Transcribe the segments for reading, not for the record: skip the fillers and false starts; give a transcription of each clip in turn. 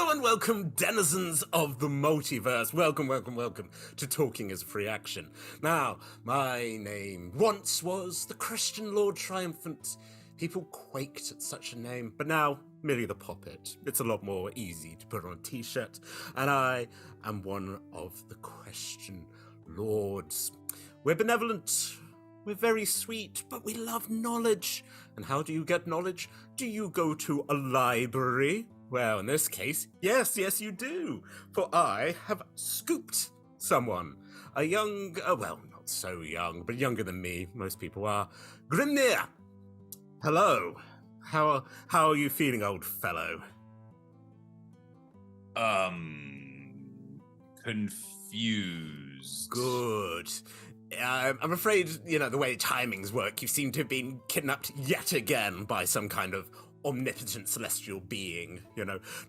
Hello and welcome, denizens of the multiverse. Welcome to Talking as Free Action. Now, my name once was the Christian Lord Triumphant. People quaked at such a name, but now, merely the Poppet. It's a lot more easy to put on a t-shirt, and I am one of the Christian Lords. We're benevolent, we're very sweet, but we love knowledge. And how do you get knowledge? Do you go to a library? Well, in this case, yes, you do. For I have scooped someone. A young, well, not so young, but younger than me, most people are. Grimnir! Hello. How are you feeling, old fellow? Confused. Good. I'm afraid, the way timings work, you seem to have been kidnapped yet again by some kind of omnipotent celestial being,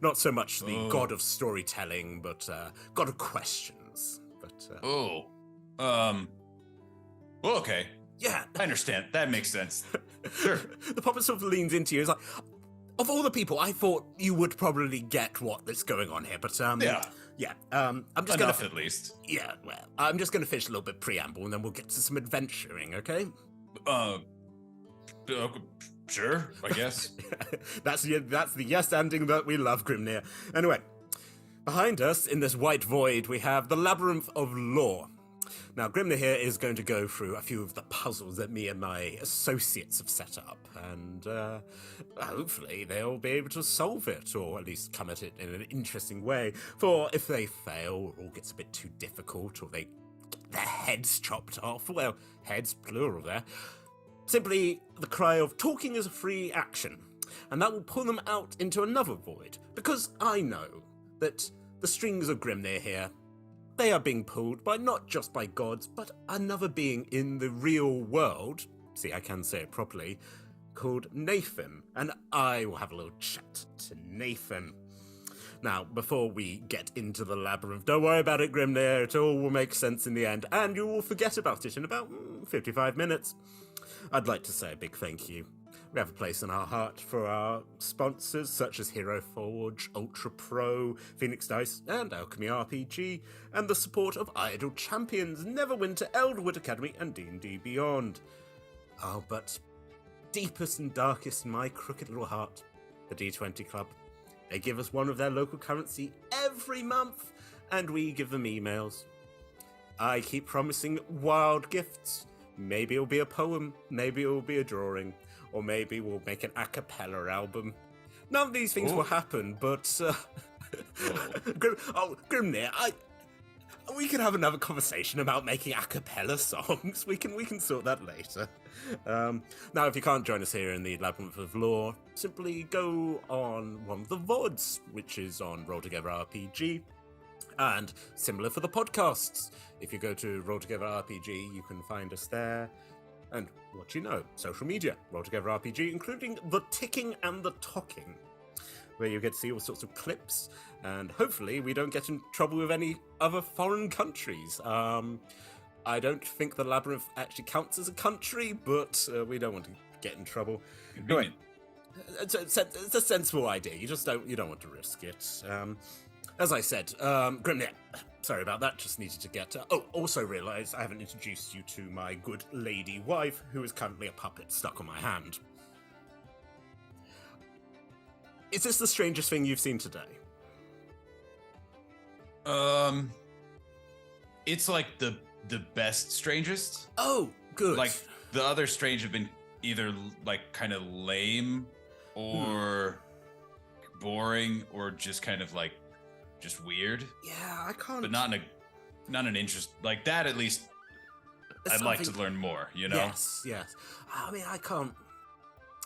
not so much the god of storytelling, but god of questions. But okay. Yeah. I understand. That makes sense. Sure. The Poppet sort of leans into you. He's like, of all the people, I thought you would probably get what is going on here, but I'm just gonna at least. Yeah, well, I'm just gonna finish a little bit preamble, and then we'll get to some adventuring, okay? Sure, I guess. That's the yes ending that we love, Grimnir. Anyway, behind us in this white void, we have the Labyrinth of Lore. Now, Grimnir here is going to go through a few of the puzzles that me and my associates have set up, and hopefully they'll be able to solve it, or at least come at it in an interesting way. For if they fail, or gets a bit too difficult, or they get their heads chopped off, well, heads plural there, simply the cry of talking is a free action, and that will pull them out into another void, because I know that the strings of Grimnir here, they are being pulled by not just by gods, but another being in the real world, see, I can say it properly, called Nathan, and I will have a little chat to Nathan. Now, before we get into the labyrinth, don't worry about it, Grimnir, it all will make sense in the end, and you will forget about it in about 55 minutes. I'd like to say a big thank you. We have a place in our heart for our sponsors, such as Hero Forge, Ultra Pro, Phoenix Dice, and Alchemy RPG, and the support of Idle Champions, Neverwinter, Elderwood Academy, and D&D Beyond. Oh, but deepest and darkest in my crooked little heart, the D20 Club. They give us one of their local currency every month, and we give them emails. I keep promising wild gifts. Maybe it'll be a poem, maybe it'll be a drawing, or maybe we'll make an a cappella album. None of these things will happen, but Grimnir, we can have another conversation about making a cappella songs. We can sort that later. Now, if you can't join us here in the Labyrinth of Lore, simply go on one of the VODs, which is on Roll Together RPG. And similar for the podcasts. If you go to Roll Together RPG, you can find us there. And what you know, social media, Roll Together RPG, including the ticking and the talking, where you get to see all sorts of clips, and hopefully we don't get in trouble with any other foreign countries. I don't think the Labyrinth actually counts as a country, but we don't want to get in trouble. Anyway, it's a sensible idea. You don't want to risk it. As I said, Grimnir, sorry about that, just needed to get... also realised I haven't introduced you to my good lady wife, who is currently a puppet stuck on my hand. Is this the strangest thing you've seen today? It's like the best strangest. Oh, good. Like, the other strange have been either, like, kind of lame, or boring, or just kind of, like, just weird. Yeah, I can't. But not an interest like that. At least I'd like to learn more. Yes. I mean, I can't.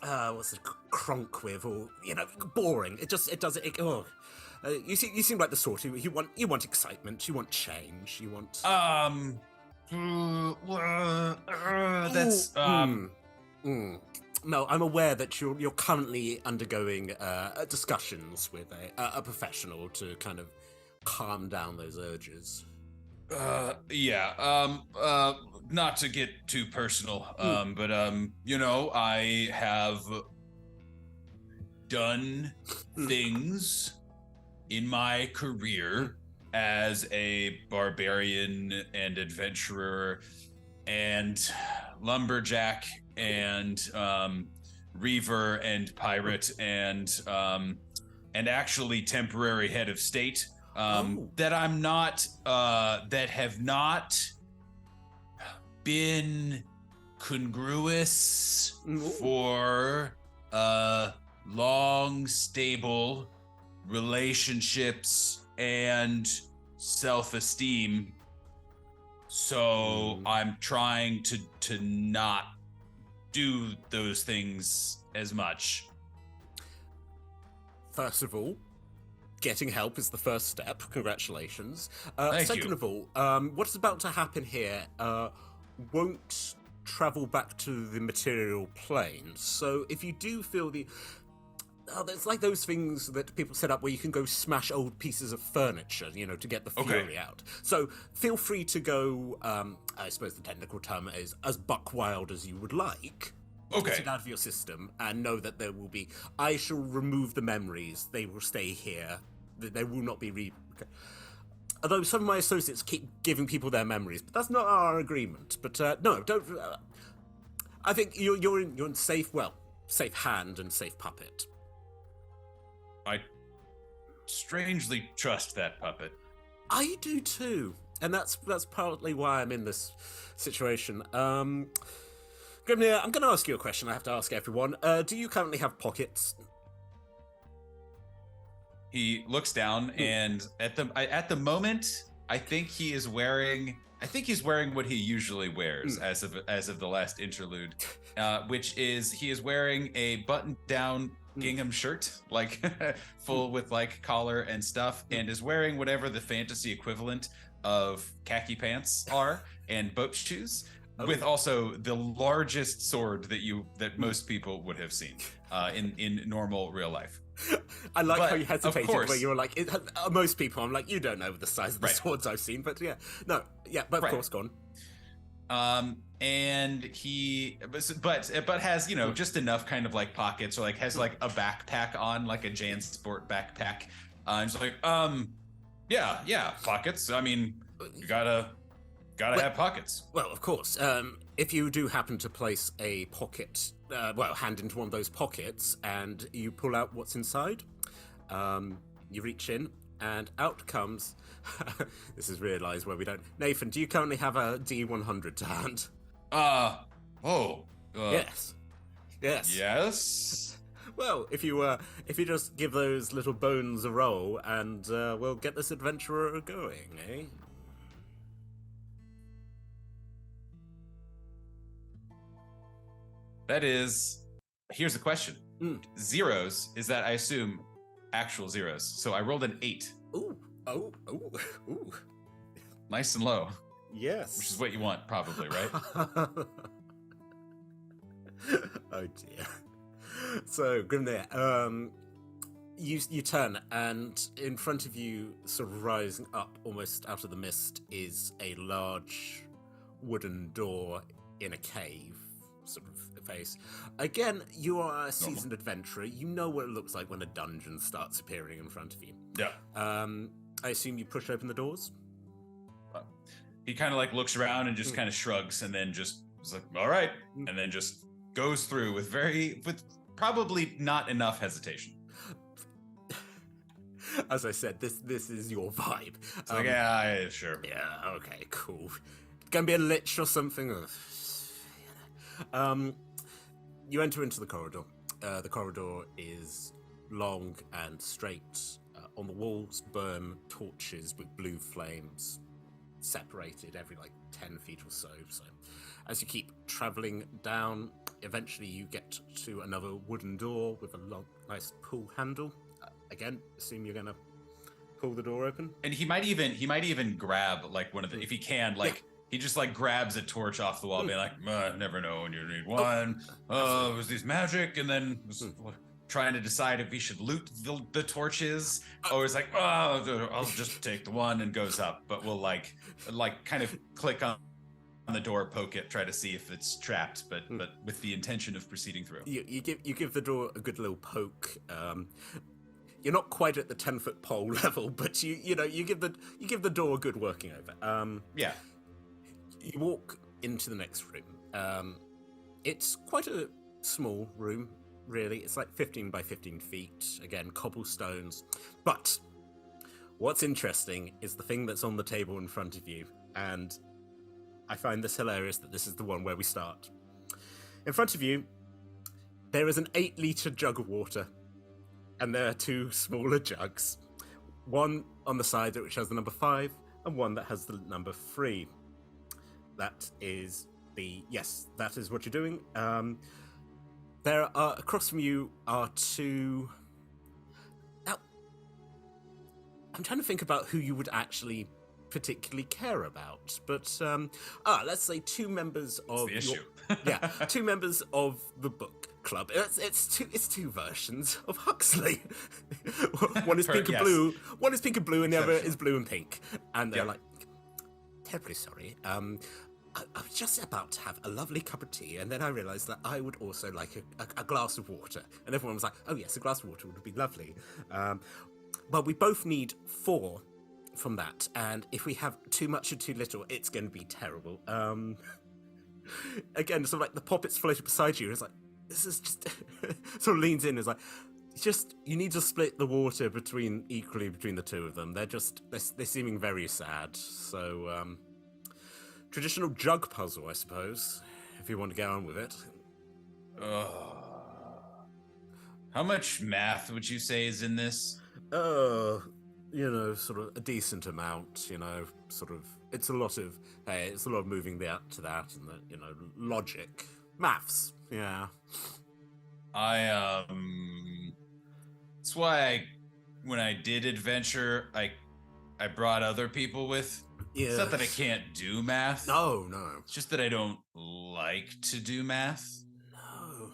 What's the crunk with, or boring. It does it. You seem like the sort who you want excitement. You want change. You want. That's No, I'm aware that you're currently undergoing discussions with a professional to kind of calm down those urges. Not to get too personal, but I have done things in my career as a barbarian and adventurer and lumberjack and reaver and pirate and actually temporary head of state, that I'm not that have not been congruous for long, stable relationships and self-esteem. So I'm trying to not do those things as much. First of all, getting help is the first step. Congratulations. Thank second you. of all, what's about to happen here won't travel back to the material plane. So if you do feel it's like those things that people set up where you can go smash old pieces of furniture, to get the fury out. So feel free to go, I suppose the technical term is as buck wild as you would like. Okay. Get it out of your system and know that there will be, I shall remove the memories. They will stay here. They will not be although some of my associates keep giving people their memories, but that's not our agreement. But no, don't. I think you're in safe hand and safe puppet. I strangely trust that puppet. I do too, and that's partly why I'm in this situation. Grimnir, I'm going to ask you a question. I have to ask everyone. Do you currently have pockets? He looks down, and at the moment, I think he's wearing what he usually wears as of the last interlude, which is he is wearing a button-down gingham shirt, like full with like collar and stuff, and is wearing whatever the fantasy equivalent of khaki pants are and boat shoes, with also the largest sword that most people would have seen in normal real life. I like how you hesitated, where you were like, most people, I'm like, you don't know the size of the swords I've seen, but of course, go on. And he, but has, just enough kind of like pockets, or like has like a backpack on, like a JanSport backpack. And he's like, yeah, pockets. I mean, you gotta have pockets. Well, of course. If you do happen to place a pocket, hand into one of those pockets, and you pull out what's inside, you reach in, and out comes. This is realised where we don't. Nathan, do you currently have a D100 to hand? Yes. Yes. Well, if you just give those little bones a roll, and we'll get this adventurer going, eh? That is. Here's the question. Zeros is that, I assume, actual zeros. So I rolled an 8. Ooh. Nice and low. Yes. Which is what you want, probably, right? Oh dear. So, Grimnir, you turn, and in front of you, sort of rising up almost out of the mist, is a large wooden door in a cave, sort of face. Again, you are a seasoned adventurer. You know what it looks like when a dungeon starts appearing in front of you. Yeah. I assume you push open the doors? He kind of like looks around and just kind of shrugs, and then just is like, all right, and then just goes through with probably not enough hesitation. As I said, this is your vibe. It's like, yeah, sure. Yeah, okay, cool. Gonna be a lich or something? You enter into the corridor. The corridor is long and straight. On the walls burn torches with blue flames, separated every 10 feet or so. So as you keep traveling down, eventually you get to another wooden door with a long, nice pull handle. Again, assume you're gonna pull the door open. And he might even grab one of the, if he can, he just grabs a torch off the wall, being like, never know when you need one. Was this magic? And then trying to decide if he should loot the torches, or he's like, I'll just take the one, and goes up. But we'll kind of click on the door, poke it, try to see if it's trapped, but with the intention of proceeding through. You give the door a good little poke. you're not quite at the 10-foot pole level, but you give the door a good working over. Yeah. You walk into the next room. It's quite a small room, really. It's like 15 by 15 feet. Again, cobblestones. But what's interesting is the thing that's on the table in front of you, and I find this hilarious that this is the one where we start. In front of you, there is an 8-liter jug of water, and there are 2 smaller jugs. One on the side which has the number 5, and one that has the number 3. That is what you're doing. There are, across from you are 2... Now, I'm trying to think about who you would actually particularly care about, but let's say 2 members of the issue. 2 members of the book club. It's two versions of Huxley. One is pink and blue. One is pink and blue, and the other is blue and pink. And they're like, terribly sorry. I was just about to have a lovely cup of tea, and then I realised that I would also like a glass of water. And everyone was like, oh yes, a glass of water would be lovely. But we both need 4 from that, and if we have too much or too little, it's going to be terrible. Again, sort of like the Poppet's floating beside you. It's like, this is just... sort of leans in, is like, you need to split the water equally between the 2 of them. They're seeming very sad. So, traditional jug puzzle, I suppose, if you want to get on with it. How much math would you say is in this? Sort of a decent amount, sort of, it's a lot of moving that to that, and logic, maths, yeah. That's why when I did adventure, I brought other people with. Yeah. It's not that I can't do math. No. It's just that I don't like to do math. No.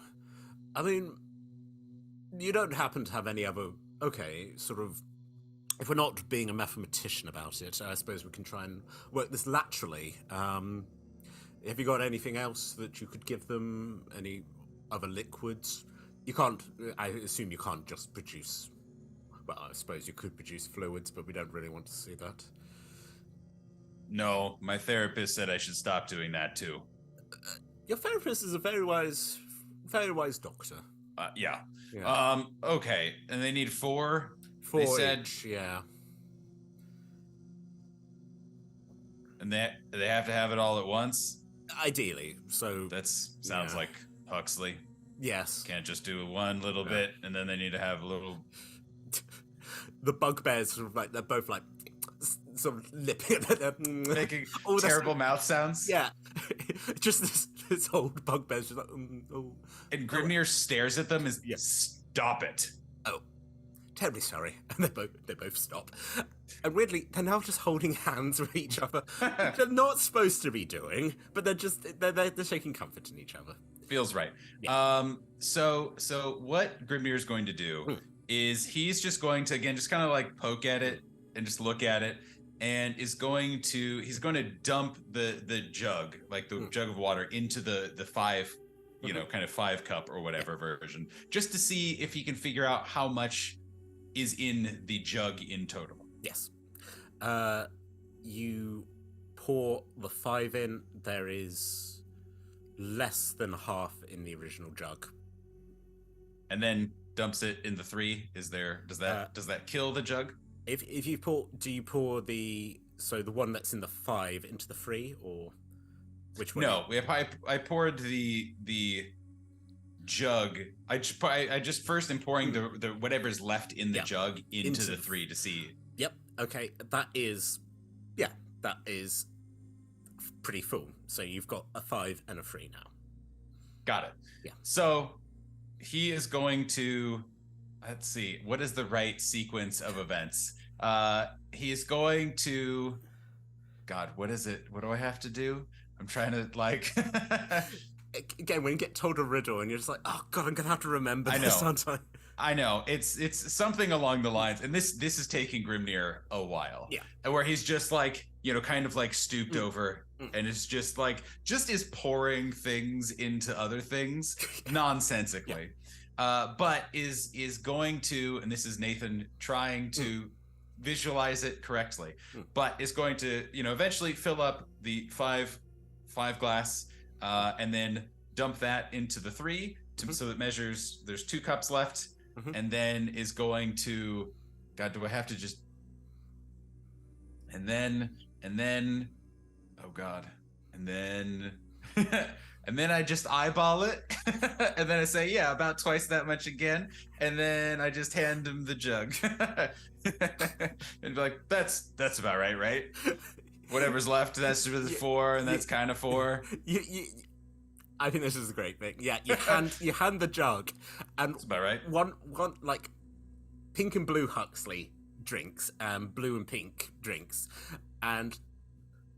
I mean, you don't happen to have any other, sort of, if we're not being a mathematician about it, I suppose we can try and work this laterally. Have you got anything else that you could give them? Any other liquids? You can't, I assume you can't just produce, well, I suppose you could produce fluids, but we don't really want to see that. No, my therapist said I should stop doing that too. Your therapist is a very wise doctor. Yeah. Yeah. Okay, and they need 4? 4 they said, each, yeah. And they have to have it all at once? Ideally, so... That sounds like Huxley. Yes. Can't just do one little bit, and then they need to have a little... The bugbears, sort of like, they're both like, sort of lipping at making terrible mouth sounds. Yeah. Just this old bugbear's just like, oh. And Grimnir stares at them as, stop it. Oh, terribly sorry. And they both stop. And weirdly, they're now just holding hands with each other. Which they're not supposed to be doing, but they're shaking comfort in each other. Feels right. Yeah. So what Grimnir's going to do is he's just going to, again, just kind of like poke at it and just look at it, and he's going to dump the jug, like the jug of water, into the 5, kind of 5 cup or whatever version, just to see if he can figure out how much is in the jug in total. Yes. You pour the 5 in. There is less than half in the original jug. And then dumps it in the 3. Does that kill the jug? If you pour, do you pour the one that's in the 5 into the 3, or which one? No, I poured the jug. I just first am pouring the whatever's left in the jug into the 3 to see. Yep. Okay. That is pretty full. So you've got a 5 and a 3 now. Got it. Yeah. So he is going to, let's see, what is the right sequence of events? He is going to, God, what is it? What do I have to do? I'm trying to like. Again, when you get told a riddle and you're just like, oh God, I'm gonna have to remember this, aren't I? I know. It's something along the lines, and this is taking Grimnir a while. Yeah. Where he's just like, kind of like stooped over and is just like, is pouring things into other things nonsensically. but is going to, and this is Nathan trying to visualize it correctly, but is going to, eventually fill up the five glass, and then dump that into the 3 so it measures. There's 2 cups left, and then is going to. God, do I have to just? And then. Oh God, and then. And then I just eyeball it, and then I say, yeah, about twice that much again, and then I just hand him the jug, and be like, that's about right? Whatever's left, that's 4, and that's kind of 4. I think this is a great thing. Yeah, you hand the jug, and that's about right. One like pink and blue Huxley drinks, and blue and pink drinks, and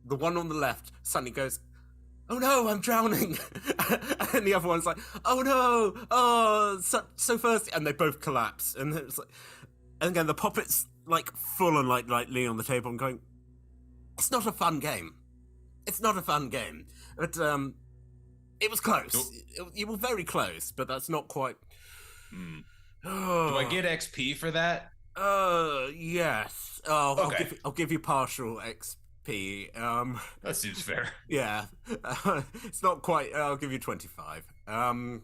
the one on the left suddenly goes, "Oh no, I'm drowning!" And the other one's like, "Oh no, oh, so thirsty!" And they both collapse. And it's like, and again, the Poppet's like full and like leaning on the table and going, "It's not a fun game. It's not a fun game." But it was close. You were very close, but that's not quite. Oh. Do I get XP for that? Yes. Oh, okay. I'll give you partial XP. That seems fair. Yeah. It's not quite. I'll give you 25. And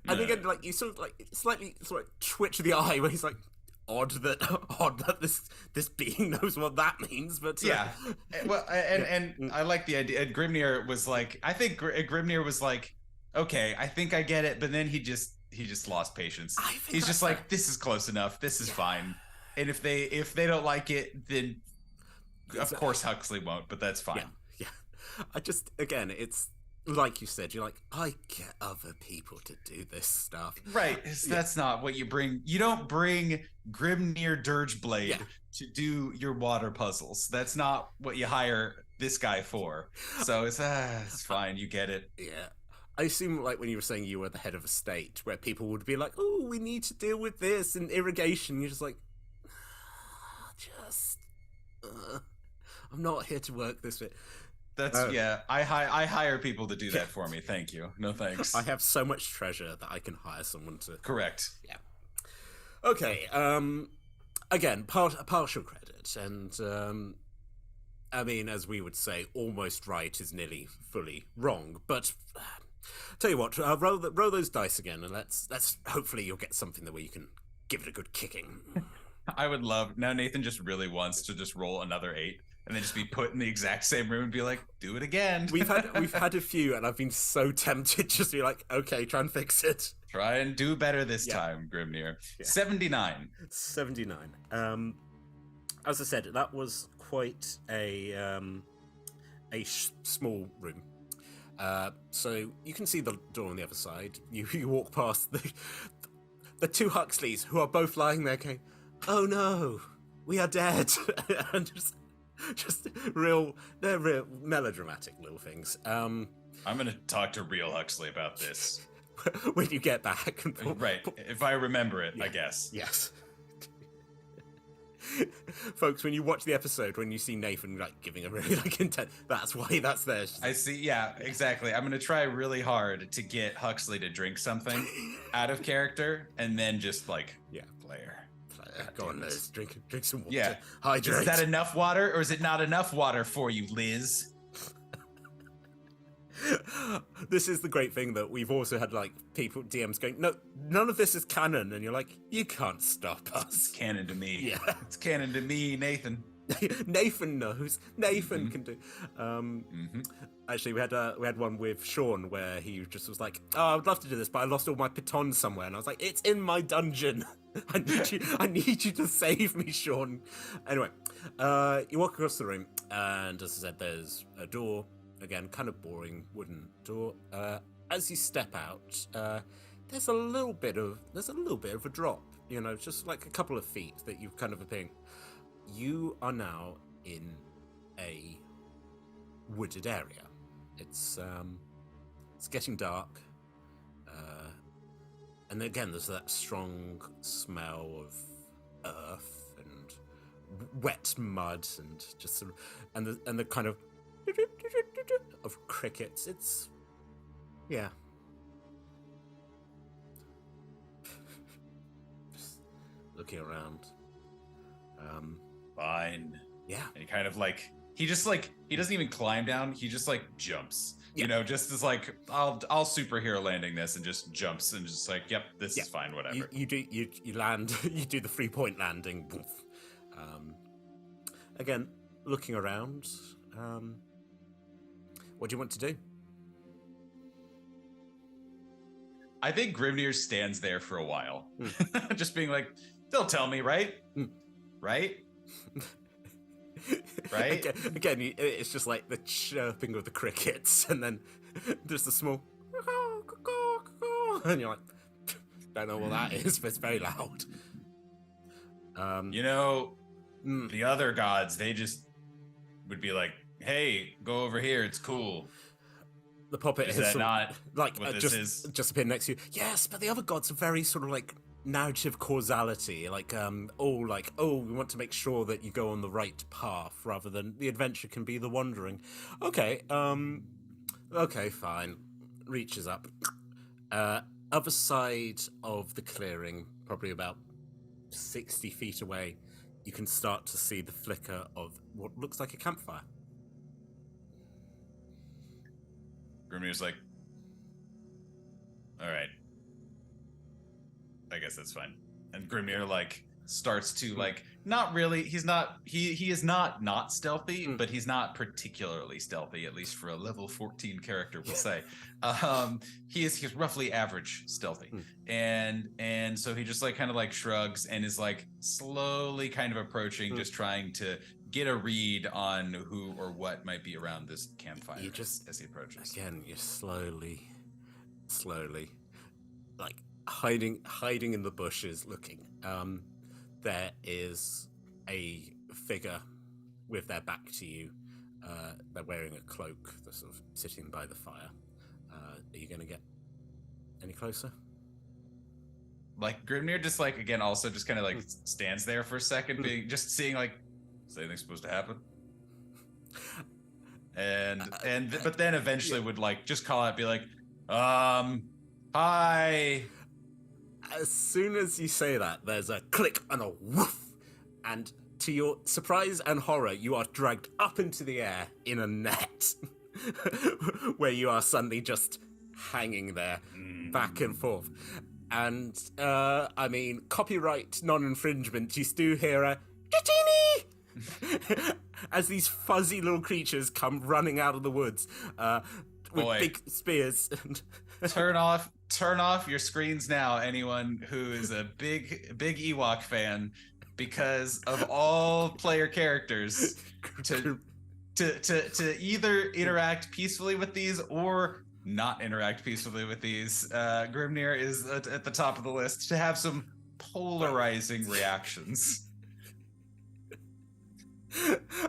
again, like you sort of like slightly sort of twitch of the eye where he's like, odd that this being knows what that means, but yeah. Well, and I like the idea. And Grimnir was like, I think Grimnir was like, okay, I think I get it, but then he just lost patience. He's just like, this is close enough. This is fine. And if they don't like it, then of course Huxley won't, but that's fine. Yeah. I just, again, it's like you said, you're like, I get other people to do this stuff. Right. That's not what you bring. You don't bring Grimnir Dirgeblade to do your water puzzles. That's not what you hire this guy for. So it's fine. You get it. Yeah. I assume, like, when you were saying you were the head of a state, where people would be like, oh, we need to deal with this and irrigation. You're just like, I'm not here to work this bit. That's I hire people to do that for me. Thank you. No thanks. I have so much treasure that I can hire someone to. Correct. Yeah. Okay. Again, partial credit, and I mean, as we would say, almost right is nearly fully wrong. But tell you what, roll those dice again, and let's hopefully you'll get something that where you can give it a good kicking. I would love now. Nathan just really wants to just roll another 8. And then just be put in the exact same room and be like, do it again. We've had a few, and I've been so tempted just to be like, okay, try and fix it. Try and do better this time, Grimnir. Yeah. 79. 79. As I said, that was quite a small room. So you can see the door on the other side. You walk past the 2 Huxleys who are both lying there going, oh no, we are dead. And just they're real melodramatic little things. I'm gonna talk to real Huxley about this when you get back. Right, if I remember it, I guess. Yes. Folks, when you watch the episode, when you see Nathan like giving a really like intent, that's why that's there. I see. Yeah, exactly. I'm gonna try really hard to get Huxley to drink something out of character, and then just like Player. Go on, Liz. Drink some water. Yeah. Hydrate. Is that enough water, or is it not enough water for you, Liz? This is the great thing that we've also had like people DMs going, no, none of this is canon, and you're like, you can't stop us. It's canon to me. Yeah, it's canon to me, Nathan. Nathan knows. Nathan can do. Actually, we had one with Sean where he just was like, "Oh, I would love to do this, but I lost all my pitons somewhere," and I was like, "It's in my dungeon. I need you to save me, Sean." Anyway, you walk across the room, and as I said, there's a door. Again, kind of boring wooden door. As you step out, there's a little bit of a drop. You know, just like a couple of feet that you kind of appearing. You are now in a wooded area. It's getting dark, and again there's that strong smell of earth and wet mud and just sort of, and the kind of crickets. It's looking around. Fine. Yeah. And he kind of like he doesn't even climb down. He just like jumps. Yeah. You know, just as like I'll superhero landing this and just jumps and just like, yep, this is fine, whatever. You land. You do the 3-point landing. Again, looking around. What do you want to do? I think Grimnir stands there for a while, just being like, "They'll tell me, right? Right? Right?" Again, it's just like the chirping of the crickets, and then there's the small, and you're like, don't know what that is, but it's very loud. You know, the other gods, they just would be like, "Hey, go over here. It's cool." The Poppet is has that sort of, not like what this is? Just appeared next to you. Yes, but the other gods are very sort of like narrative causality, like we want to make sure that you go on the right path rather than the adventure can be the wandering. Okay, fine. Reaches up. Other side of the clearing, probably about 60 feet away, you can start to see the flicker of what looks like a campfire. Grimnir's like, all right, I guess that's fine. And Grimnir like starts to like, not really, he is not stealthy, but he's not particularly stealthy, at least for a level 14 character, we'll say. He's roughly average stealthy. And so he just like kind of like shrugs and is like slowly kind of approaching, just trying to get a read on who or what might be around this campfire. You just, as he approaches. Again, you're slowly, like hiding in the bushes, looking. There is a figure with their back to you. They're wearing a cloak. They're sort of sitting by the fire. Are you going to get any closer? Like Grimnir just like, again, also just kind of like stands there for a second, being just seeing like, is anything supposed to happen? But then eventually would like just call out, be like, hi. As soon as you say that, there's a click and a woof, and to your surprise and horror, you are dragged up into the air in a net, where you are suddenly just hanging there, back and forth. And I mean, copyright non-infringement. You do hear a Gitini! As these fuzzy little creatures come running out of the woods with big spears. Turn off your screens now, anyone who is a big Ewok fan, because of all player characters to either interact peacefully with these or not interact peacefully with these. Grimnir is at the top of the list to have some polarizing reactions.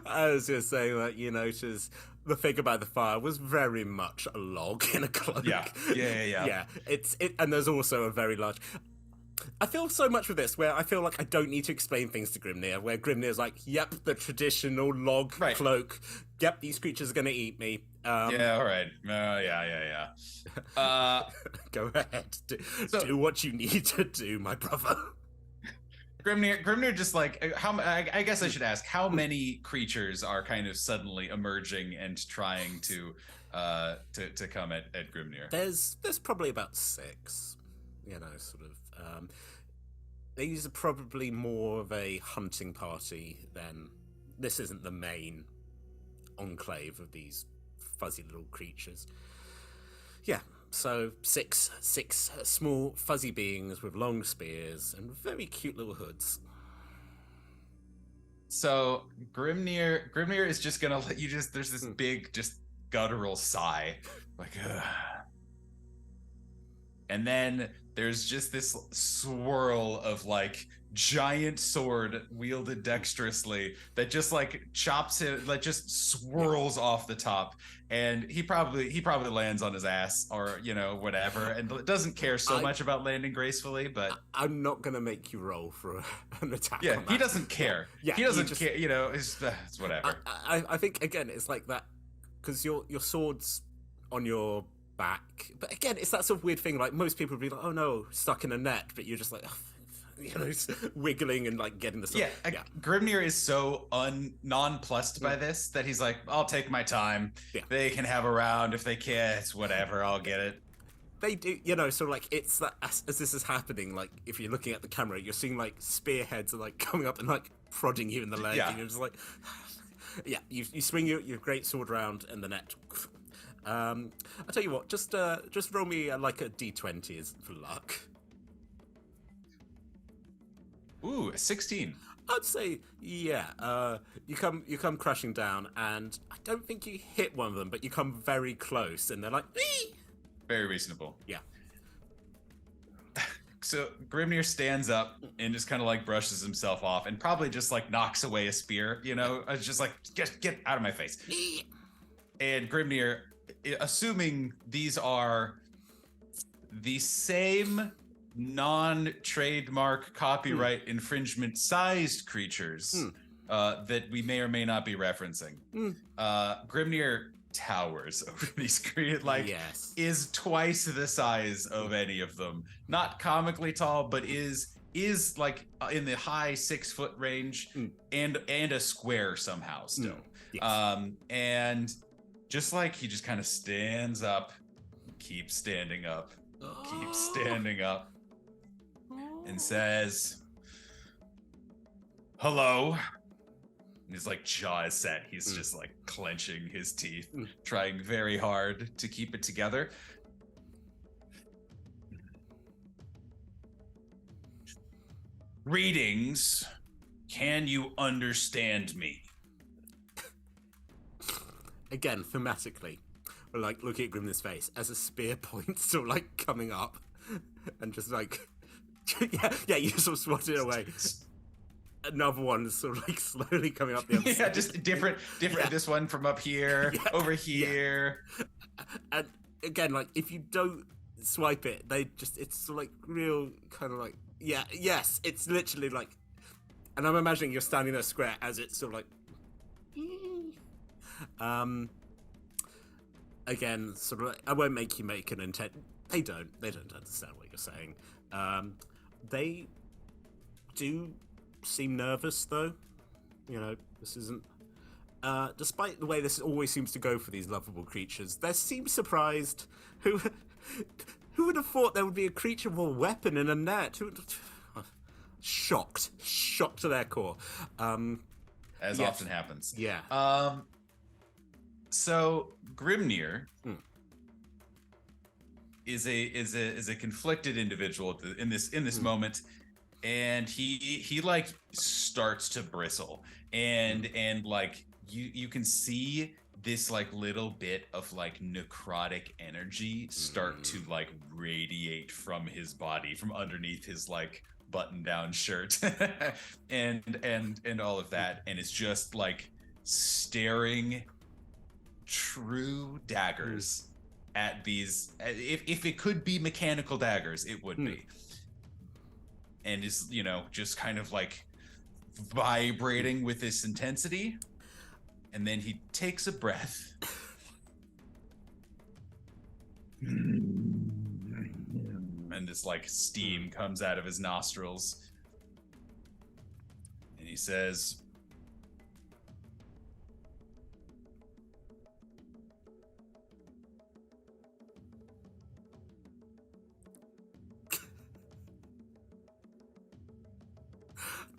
I was just saying that you notice the figure by the fire was very much a log in a cloak. Yeah. And there's also a very large. I feel so much with this where I feel like I don't need to explain things to Grimnir, where Grimnir's like, yep, the traditional log cloak. Yep, these creatures are going to eat me. Yeah, all right. Yeah. Go ahead. Do what you need to do, my brother. Grimnir just like, I guess I should ask, how many creatures are kind of suddenly emerging and trying to come at Grimnir? There's probably about 6, sort of. These are probably more of a hunting party than, this isn't the main enclave of these fuzzy little creatures. Yeah, so six small fuzzy beings with long spears and very cute little hoods. So Grimnir is just gonna let you there's this big, just guttural sigh, like, ugh. And then there's just this swirl of like giant sword wielded dexterously that just like chops him, like just swirls off the top, and he probably lands on his ass or whatever, and doesn't care so much about landing gracefully. But I'm not gonna make you roll for an attack. Yeah, he doesn't care. Yeah, he doesn't care. It's whatever. I think again it's like that because your sword's on your back, but again it's that sort of weird thing. Like most people would be like, oh no, stuck in a net, but you're just like, oh, wiggling and like getting the stuff. Yeah. Grimnir is so nonplussed by this that he's like, I'll take my time. Yeah. They can have a round. If they can't, it's whatever. I'll get it. They do, so like it's that as this is happening, like if you're looking at the camera, you're seeing like spearheads are like coming up and like prodding you in the leg, and you're just like, you swing your great sword round and the net. I'll tell you what, just roll me like a d20 is for luck. Ooh, a 16. I'd say, yeah. You come crashing down, and I don't think you hit one of them, but you come very close, and they're like, ee! Very reasonable. Yeah. So Grimnir stands up and just kind of like brushes himself off and probably just like knocks away a spear, It's just like, get out of my face. And Grimnir, assuming these are the same non-trademark copyright infringement sized creatures that we may or may not be referencing, Grimnir towers over these creatures, is twice the size of any of them. Not comically tall, but is like in the high 6 foot range, and a square somehow still. And just like he just kind of stands up, keeps standing up, and says, hello. And his like jaw is set. He's just like clenching his teeth, trying very hard to keep it together. Greetings. Can you understand me? Again, thematically, we're like looking at Grimnir's face as a spear point sort of like coming up, and just like, you sort of swat it away. Another one is sort of like slowly coming up the other side. Just different. This one from up here, over here. And again, like if you don't swipe it, it's sort of like real kind of like, yes, it's literally like, and I'm imagining you're standing there square as it's sort of like, again, sort of like, I won't make you make an intent. They don't understand what you're saying. They do seem nervous, though. This isn't... despite the way this always seems to go for these lovable creatures, they seem surprised. Who would have thought there would be a creature with a weapon in a net? Shocked to their core. As often happens. Yeah. So Grimnir is a conflicted individual in this moment. And he like starts to bristle, and like you can see this like little bit of like necrotic energy start to like radiate from his body, from underneath his like button down shirt, and all of that, and it's just like staring true daggers at these. If it could be mechanical daggers, it would be. And is, just kind of like vibrating with this intensity. And then he takes a breath. And this like steam comes out of his nostrils. And he says,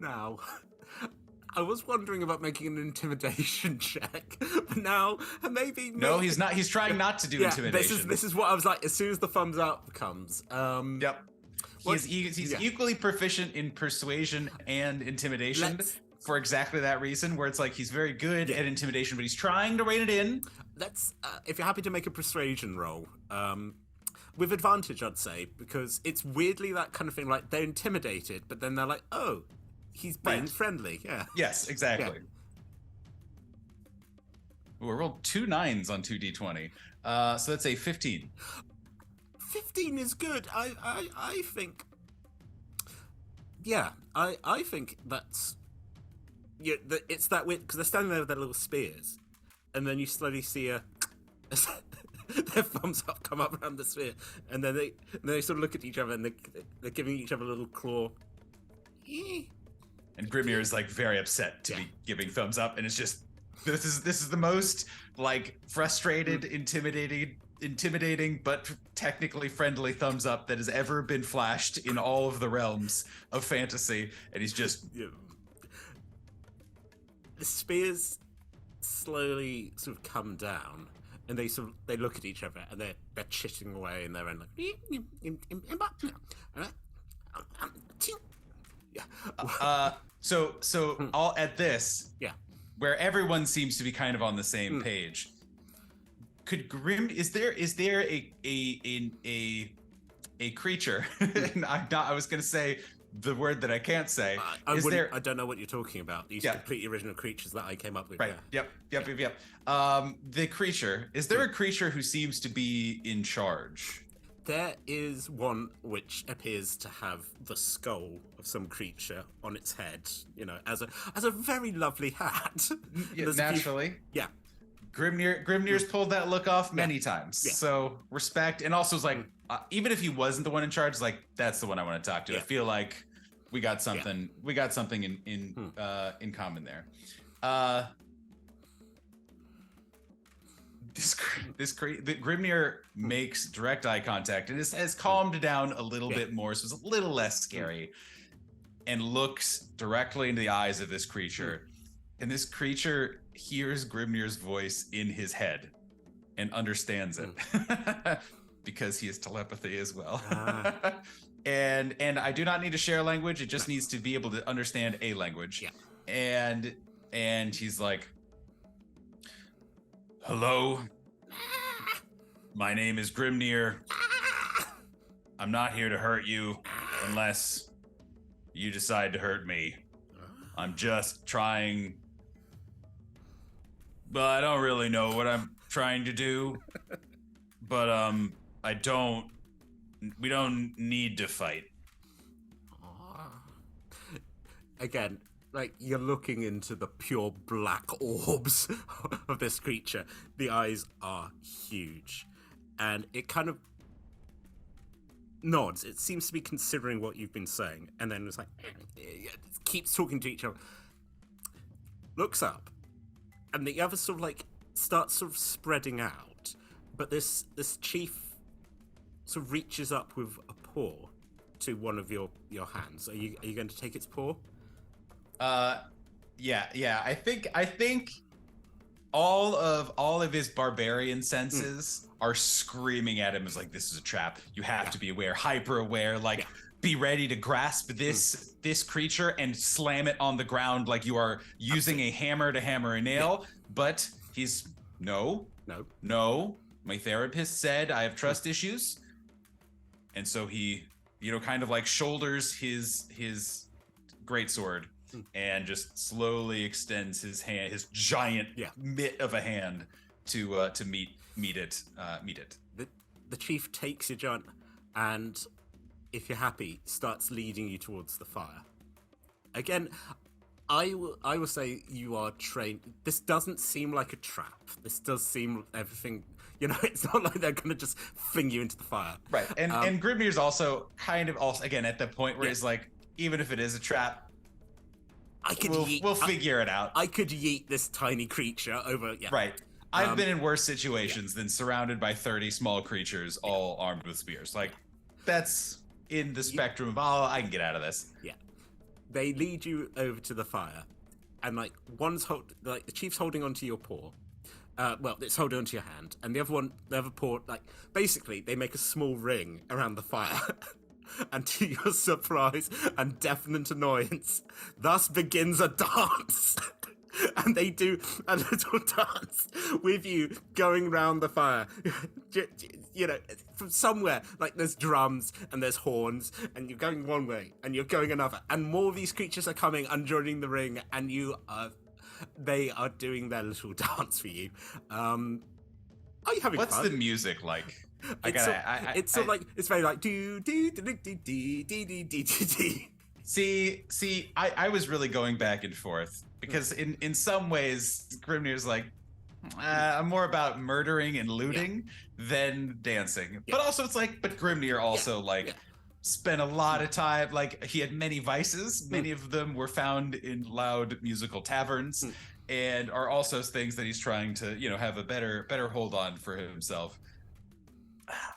now, I was wondering about making an intimidation check, but now maybe no, he's not. He's trying not to do intimidation. This is what I was like. As soon as the thumbs up comes, yep. He's equally proficient in persuasion and intimidation for exactly that reason. Where it's like he's very good at intimidation, but he's trying to rein it in. Let's, if you're happy to make a persuasion roll, with advantage, I'd say, because it's weirdly that kind of thing. Like they're intimidated, but then they're like, oh. He's being friendly, yeah. Yes, exactly. Ooh, I rolled 2 9s on 2d20. So that's a 15. 15 is good. I think... Yeah, I think that's... Yeah, it's that weird, because they're standing there with their little spears, and then you slowly see their thumbs up come up around the sphere, and then they sort of look at each other, and they're giving each other a little claw And Grimnir is like very upset to be giving thumbs up, and it's just this is the most like frustrated, intimidating, but technically friendly thumbs up that has ever been flashed in all of the realms of fantasy. And he's just the spears slowly sort of come down, and they look at each other, and they're chitting away in their own So all at this, where everyone seems to be kind of on the same page. Could is there a creature? And I was gonna say the word that I can't say. I don't know what you're talking about. These completely original creatures that I came up with. Right. Yep. The creature. Is there a creature who seems to be in charge? There is one which appears to have the skull of some creature on its head, as a very lovely hat. Naturally. Grimnir's pulled that look off many times. So respect, and also is like, even if he wasn't the one in charge, like that's the one I want to talk to. I feel like we got something. We got something in common there. The Grimnir makes direct eye contact and has calmed down a little bit more, so it's a little less scary, and looks directly into the eyes of this creature. And this creature hears Grimnir's voice in his head and understands it because he has telepathy as well. And I do not need to share language. It just needs to be able to understand a language. And he's like, "Hello, my name is Grimnir. I'm not here to hurt you unless you decide to hurt me. I'm just trying, but I don't really know what I'm trying to do. But we don't need to fight." Again, like, you're looking into the pure black orbs of this creature. The eyes are huge, and it kind of nods. It seems to be considering what you've been saying, and then it's like keeps talking to each other. Looks up, and the other sort of like starts sort of spreading out. But this chief sort of reaches up with a paw to one of your hands. Are you going to take its paw? Yeah. I think all of his barbarian senses are screaming at him as like, this is a trap. You have to be aware, hyper aware, like be ready to grasp this creature and slam it on the ground like you are using a hammer to hammer a nail. But he's no. My therapist said I have trust issues. And so he, kind of like shoulders his greatsword and just slowly extends his hand, his giant mitt of a hand to meet it. The chief takes your giant, and if you're happy, starts leading you towards the fire. Again, I will say you are trained. This doesn't seem like a trap. This does seem everything. It's not like they're gonna just fling you into the fire. Right, and Grimnir's also kind of again at the point where he's like, even if it is a trap, we'll figure it out. I could yeet this tiny creature over. Yeah. Right. I've been in worse situations than surrounded by 30 small creatures all armed with spears. Like, that's in the spectrum of, I can get out of this. Yeah. They lead you over to the fire, and like the chief's holding onto your paw. It's holding onto your hand, and the other paw, like, basically they make a small ring around the fire. And to your surprise and definite annoyance, thus begins a dance. And they do a little dance with you going round the fire. From somewhere, like there's drums and there's horns, and you're going one way and you're going another, and more of these creatures are coming and joining the ring, and they are doing their little dance for you. Are you having What's fun? the music like? It's very like do do do do do do do do do. See, I was really going back and forth because in some ways Grimnir's like, I'm more about murdering and looting than dancing. But also it's like, but Grimnir also spent a lot of time, like he had many vices. Many of them were found in loud musical taverns and are also things that he's trying to, have a better hold on for himself.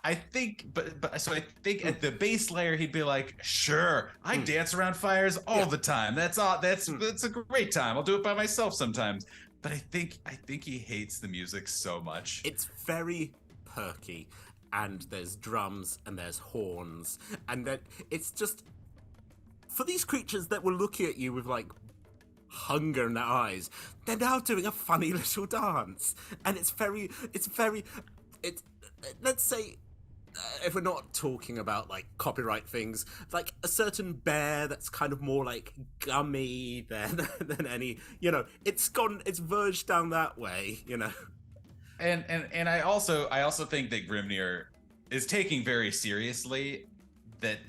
I think, so I think at the base layer, he'd be like, sure, I dance around fires all the time. That's a great time. I'll do it by myself sometimes. But I think he hates the music so much. It's very perky, and there's drums and there's horns, and then it's just for these creatures that were looking at you with like hunger in their eyes, they're now doing a funny little dance, and it's let's say, if we're not talking about like copyright things, like a certain bear that's kind of more like gummy than any, it's verged down that way, And I also think that Grimnir is taking very seriously that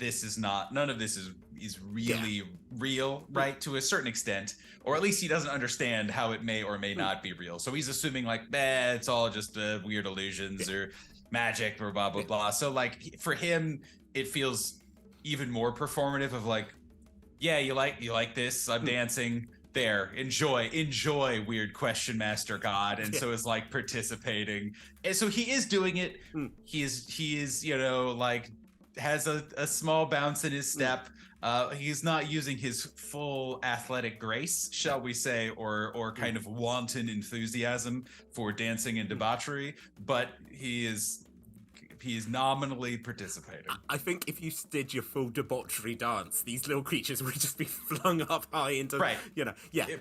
none of this is really real, right? To a certain extent, or at least he doesn't understand how it may or may not be real. So he's assuming like, it's all just weird illusions or magic or blah blah blah. So like for him, it feels even more performative of like, you like this, I'm dancing. There, enjoy, weird question master god. And so is like participating, and so he is doing it. He is like has a small bounce in his step. He's not using his full athletic grace, shall we say, or kind of wanton enthusiasm for dancing and debauchery, but he is nominally participating. I think if you did your full debauchery dance, these little creatures would just be flung up high into,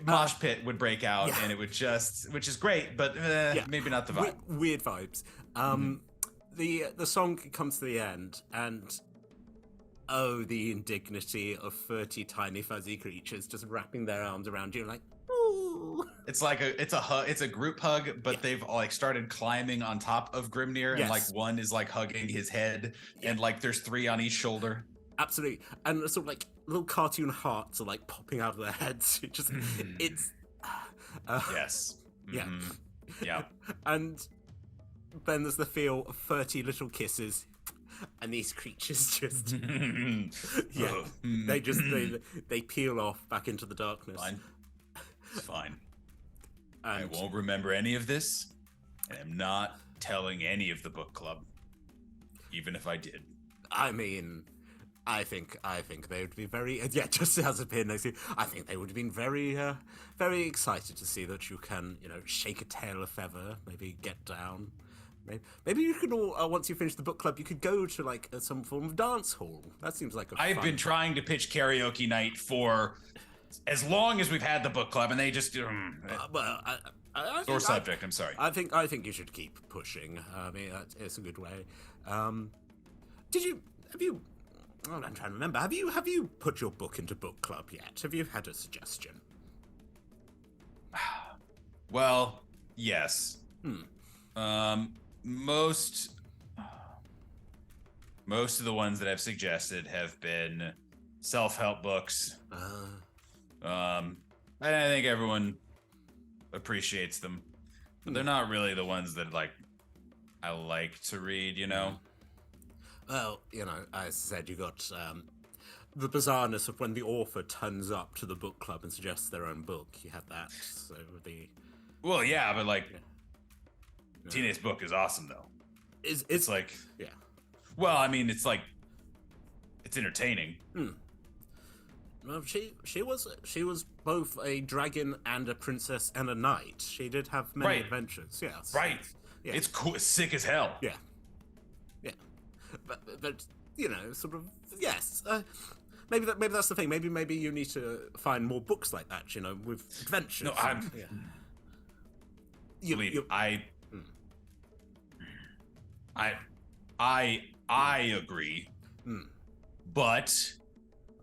mosh pit would break out, and it would which is great, but maybe not the vibe. Weird vibes. The song comes to the end, and the indignity of 30 tiny fuzzy creatures just wrapping their arms around you like, ooh. It's like it's a group hug, but they've like started climbing on top of Grimnir, and like one is like hugging his head, and like there's 3 on each shoulder. Absolutely. And sort of like little cartoon hearts are like popping out of their heads. It's yes. Yeah. And then there's the feel of 30 little kisses, and these creatures just they peel off back into the darkness. Fine. It's fine. I won't remember any of this, and I'm not telling any of the book club, even if I did. I mean, I think they would be very just as a pin. I think they would have been very very excited to see that you can shake a tail a feather, maybe get down. Maybe you could all once you finish the book club, you could go to like some form of dance hall. That seems like I've been trying to pitch karaoke night for as long as we've had the book club, and they just subject. I'm sorry. I think you should keep pushing. I mean, it's a good way. I'm trying to remember. Have you put your book into book club yet? Have you had a suggestion? Well, yes. Most of the ones that I've suggested have been self-help books. I think everyone appreciates them, but they're not really the ones that like I like to read, Well, as I said, you got the bizarreness of when the author turns up to the book club and suggests their own book. You have that. So but like Tina's book is awesome though. It's like Well, I mean, it's like it's entertaining. Well, she was both a dragon and a princess and a knight. She did have many adventures. Yes. Right. Yeah. It's cool. It's sick as hell. Yeah. But sort of yes. Maybe that's the thing. Maybe you need to find more books like that. With adventures. No, I agree, but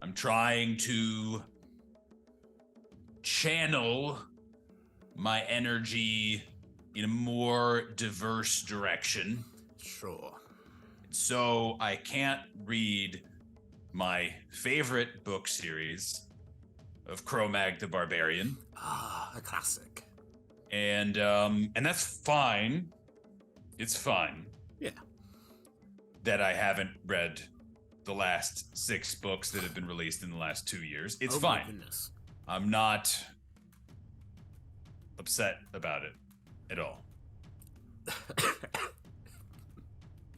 I'm trying to channel my energy in a more diverse direction. Sure. So I can't read my favorite book series of Cro-Mag the Barbarian. A classic. And that's fine. It's fine. Yeah. That I haven't read the last 6 books that have been released in the last 2 years. It's Oh, fine. my goodness. I'm not upset about it at all.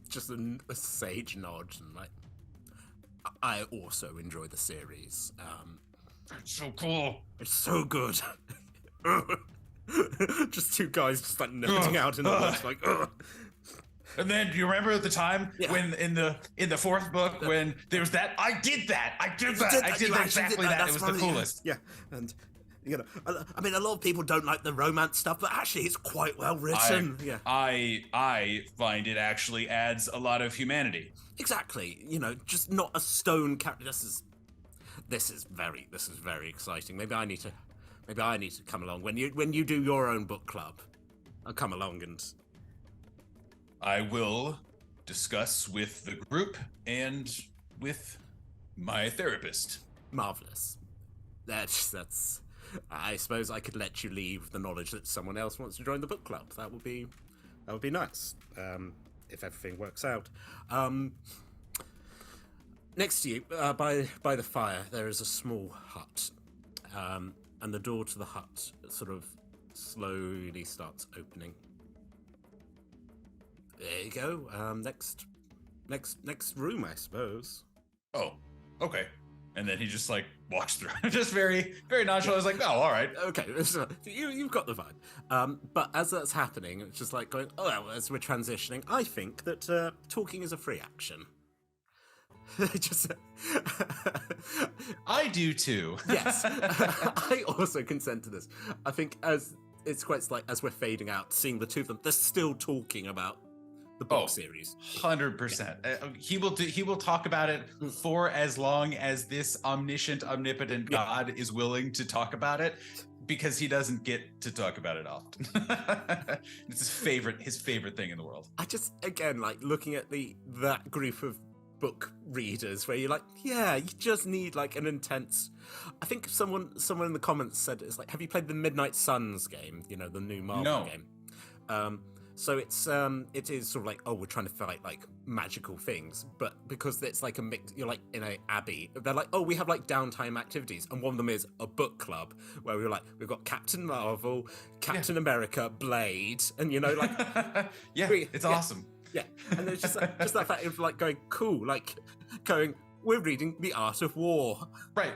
Just a sage nod, and like, I also enjoy the series. It's so cool. It's so good. Just two guys just like nerding out in the woods, like. And then, do you remember at the time when in the 4th book when there was that? I did exactly that. It was the coolest. Yeah, and you know, I mean, a lot of people don't like the romance stuff, but actually, it's quite well written. I find it actually adds a lot of humanity. Exactly. You know, just not a stone character. This is very exciting. Maybe I need to come along when you do your own book club. I'll come along and. I will discuss with the group and with my therapist. Marvelous. That's. I suppose I could let you leave the knowledge that someone else wants to join the book club. That would be nice. If everything works out. Next to you, by the fire, there is a small hut, and the door to the hut sort of slowly starts opening. There you go. Next room, I suppose. Oh, okay. And then he just like walks through, just very, very nonchalant. I was like, oh, all right. Okay, so you've got the vibe. But as that's happening, it's just like going, oh, well, as we're transitioning, I think that talking is a free action. Just, I do too. Yes, I also consent to this. I think as it's quite like as we're fading out, seeing the two of them, they're still talking about the book series. 100%. He will talk about it for as long as this omniscient, omnipotent God is willing to talk about it, because he doesn't get to talk about it often. It's his favorite thing in the world. I just, again, like looking at that group of book readers where you're like, yeah, you just need like an intense. I think someone in the comments said it's like, have you played the Midnight Suns game? You know, the new Marvel game. So it is sort of like, oh, we're trying to fight like magical things, but because it's like a mix, you're like in a abbey. They're like, oh, we have like downtime activities, and one of them is a book club where we're like, we've got Captain Marvel, Captain America, Blade, and you know, like, it's awesome. Yeah, and it's just that fact of like going cool, like going, we're reading The Art of War. Right,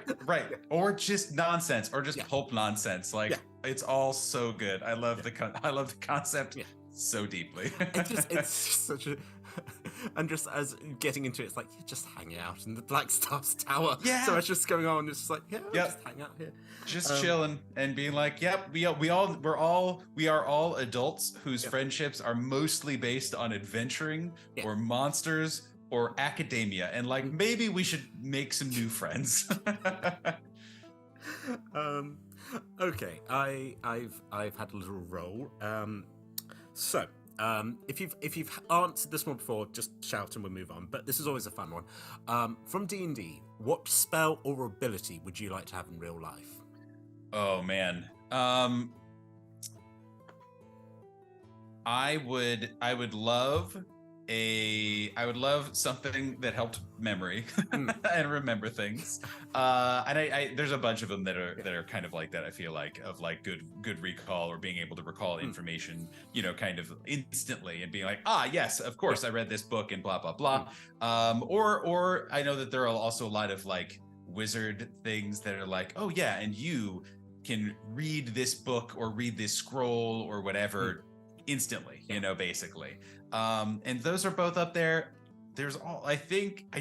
or just nonsense, or just pulp nonsense. Like it's all so good. I love the concept. Yeah. So deeply. It's just such a, and just as getting into it, it's like you're just hanging out in the Black Stars Tower. Yeah. So it's just going on. It's just like, just hang out here, just chilling and being like, we are all adults whose friendships are mostly based on adventuring or monsters or academia, and like maybe we should make some new friends. Okay, I've had a little roll. So, if you've answered this one before, just shout and we'll move on. But this is always a fun one. From D&D, what spell or ability would you like to have in real life? Oh man, I would love something that helped memory and remember things. And there's a bunch of them that are kind of like that. I feel like of like good recall, or being able to recall information, you know, kind of instantly, and being like, yes, of course, I read this book and blah blah blah. Or I know that there are also a lot of like wizard things that are like, oh yeah, and you can read this book or read this scroll or whatever instantly, you know, basically. And those are both up there. There's I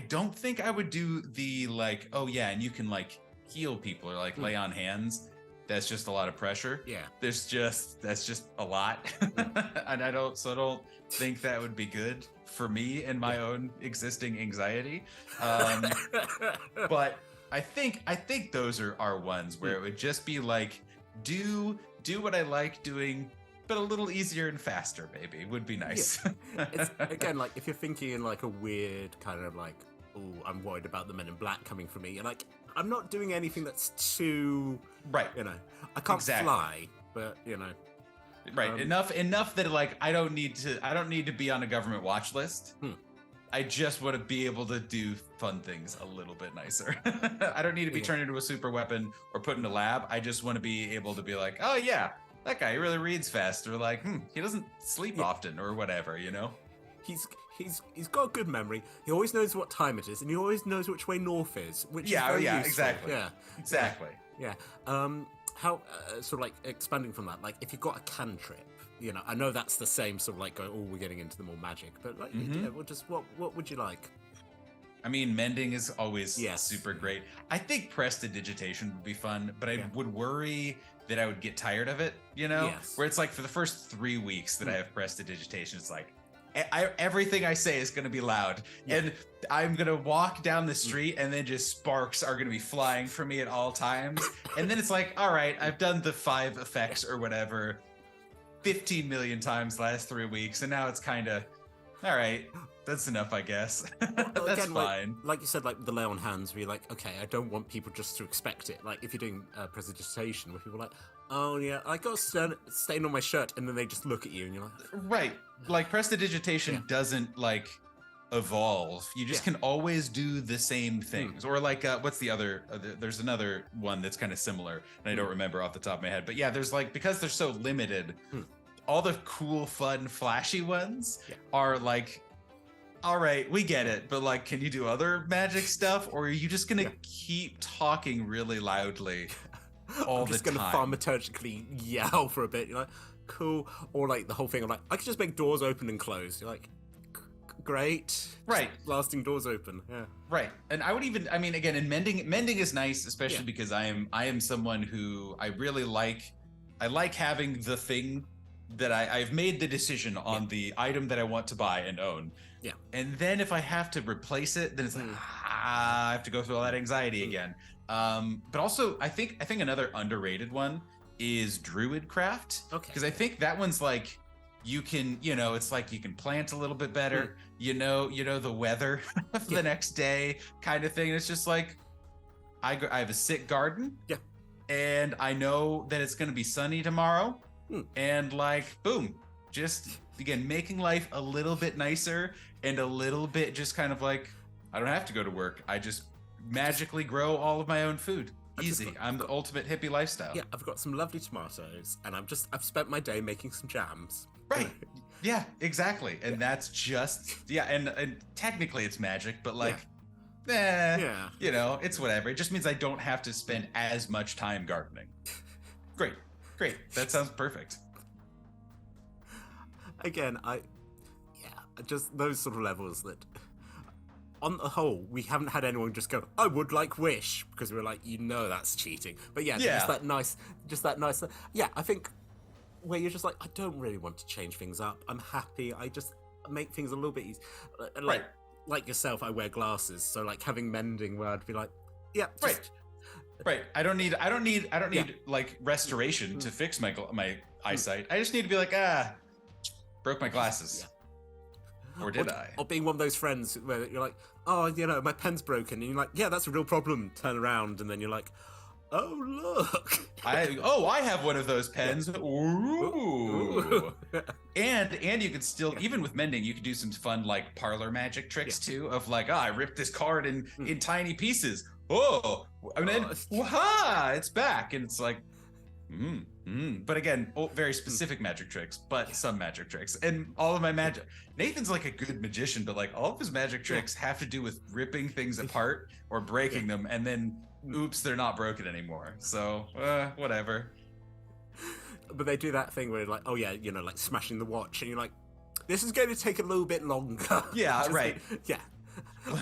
don't think I would do the like, oh yeah, and you can like heal people or like lay on hands. That's just a lot of pressure. Yeah. That's just a lot. And I don't think that would be good for me and my own existing anxiety. But I think those are ones where it would just be like, do what I like doing, but a little easier and faster, maybe, would be nice. Yeah. It's, again, like, if you're thinking in, like, a weird kind of, like, oh, I'm worried about the Men in Black coming for me, you're like, I'm not doing anything that's too... Right. You know, I can't fly, but, you know... Right, enough that, like, I don't need to be on a government watch list, I just want to be able to do fun things a little bit nicer. I don't need to be turned into a super weapon or put in a lab. I just want to be able to be like, oh yeah, that guy really reads fast, or like, he doesn't sleep often, or whatever, you know? He's got a good memory. He always knows what time it is, and he always knows which way north is. Which is very useful. Exactly. Yeah, exactly. Yeah. How sort of like expanding from that, like if you've got a cantrip, you know, I know that's the same sort of like going, oh, we're getting into the more magic, but like, what would you like? I mean, mending is always super great. I think prestidigitation would be fun, but I would worry that I would get tired of it, you know? Yes. Where it's like for the first 3 weeks that I have prestidigitation, it's like, everything I say is going to be loud, and I'm going to walk down the street and then just sparks are going to be flying from me at all times. And then it's like, all right, I've done the 5 effects or whatever 15 million times last 3 weeks, and now it's kind of, all right, that's enough, I guess. That's again, fine. Like you said, like the lay on hands, where you're like, okay, I don't want people just to expect it. Like if you're doing prestidigitation, where people are like, oh yeah, I got a stain on my shirt, and then they just look at you, and you're like, right. Like prestidigitation doesn't like evolve. You just can always do the same things. Or like, what's the other? There's another one that's kind of similar, and I don't remember off the top of my head. But yeah, there's like, because they're so limited, all the cool, fun, flashy ones are like, all right, we get it, but like, can you do other magic stuff, or are you just gonna keep talking really loudly all the time? Just gonna thaumaturgically yell for a bit. You're like, cool. Or like the whole thing of like, I could just make doors open and close. You're like, great. Right. Just blasting doors open. Yeah. Right. And I would even, I mean, again, and mending is nice, especially because I am someone who I really like. I like having the thing that I've made the decision on the item that I want to buy and own. Yeah. And then if I have to replace it, then it's like, I have to go through all that anxiety again. But also, I think another underrated one is Druidcraft. Okay. Because I think that one's like, you can, you know, it's like you can plant a little bit better, you know the weather of the next day kind of thing. And it's just like, I have a sick garden. Yeah. And I know that it's going to be sunny tomorrow. And like, boom, just again, making life a little bit nicer and a little bit just kind of like, I don't have to go to work. I just magically grow all of my own food. Easy. I'm the ultimate hippie lifestyle. Yeah, I've got some lovely tomatoes, and I've spent my day making some jams. Right. Yeah, exactly. And that's just, and technically it's magic, but like, you know, it's whatever. It just means I don't have to spend as much time gardening. Great. That sounds perfect. Again, just those sort of levels that, on the whole, we haven't had anyone just go, I would like Wish, because we're like, you know that's cheating. But just that nice, I think where you're just like, I don't really want to change things up. I'm happy. I just make things a little bit easier. Like yourself, I wear glasses, so like having mending where I'd be like, Right. I don't need like restoration to fix my eyesight. I just need to be like, broke my glasses. Or did I? Or being one of those friends where you're like, oh, you know, my pen's broken. And you're like, yeah, that's a real problem. Turn around. And then you're like, oh, look. I have one of those pens. Ooh. And you can still, even with mending, you can do some fun like parlor magic tricks too, of like, I ripped this card in tiny pieces. Oh, and then, it's back. And it's like, But again, very specific magic tricks, but some magic tricks. And all of my magic, Nathan's like a good magician, but like all of his magic tricks have to do with ripping things apart or breaking them, and then oops, they're not broken anymore. So whatever. But they do that thing where like, oh yeah, you know, like smashing the watch, and you're like, this is going to take a little bit longer. Yeah, right. Yeah.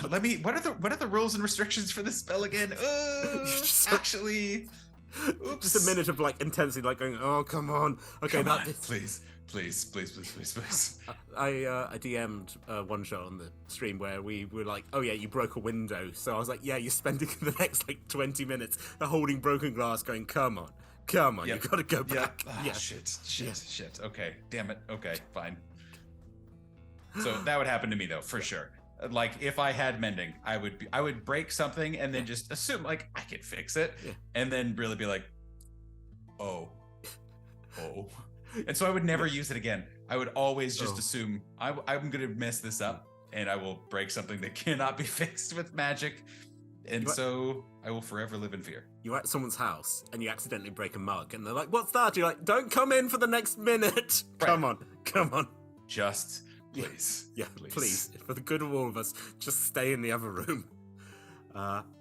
Let me. What are the rules and restrictions for this spell again? Actually. Oops. Just a minute of like intensity, like going, oh come on, okay, come on, please. I DM'd one shot on the stream where we were like, oh yeah, you broke a window, so I was like, yeah, you're spending the next like 20 minutes holding broken glass, going, come on, you gotta go back. Shit. Okay, damn it. Okay, fine. So that would happen to me though, for sure. Like if I had mending, I would break something and then just assume like I could fix it, and then really be like, oh, and so I would never use it again. I would always just assume I'm gonna mess this up, and I will break something that cannot be fixed with magic. And so I will forever live in fear. You're at someone's house and you accidentally break a mug and they're like, what's that? You're like, don't come in for the next minute. Right. Come on. Just please. Yeah, please. For the good of all of us, just stay in the other room.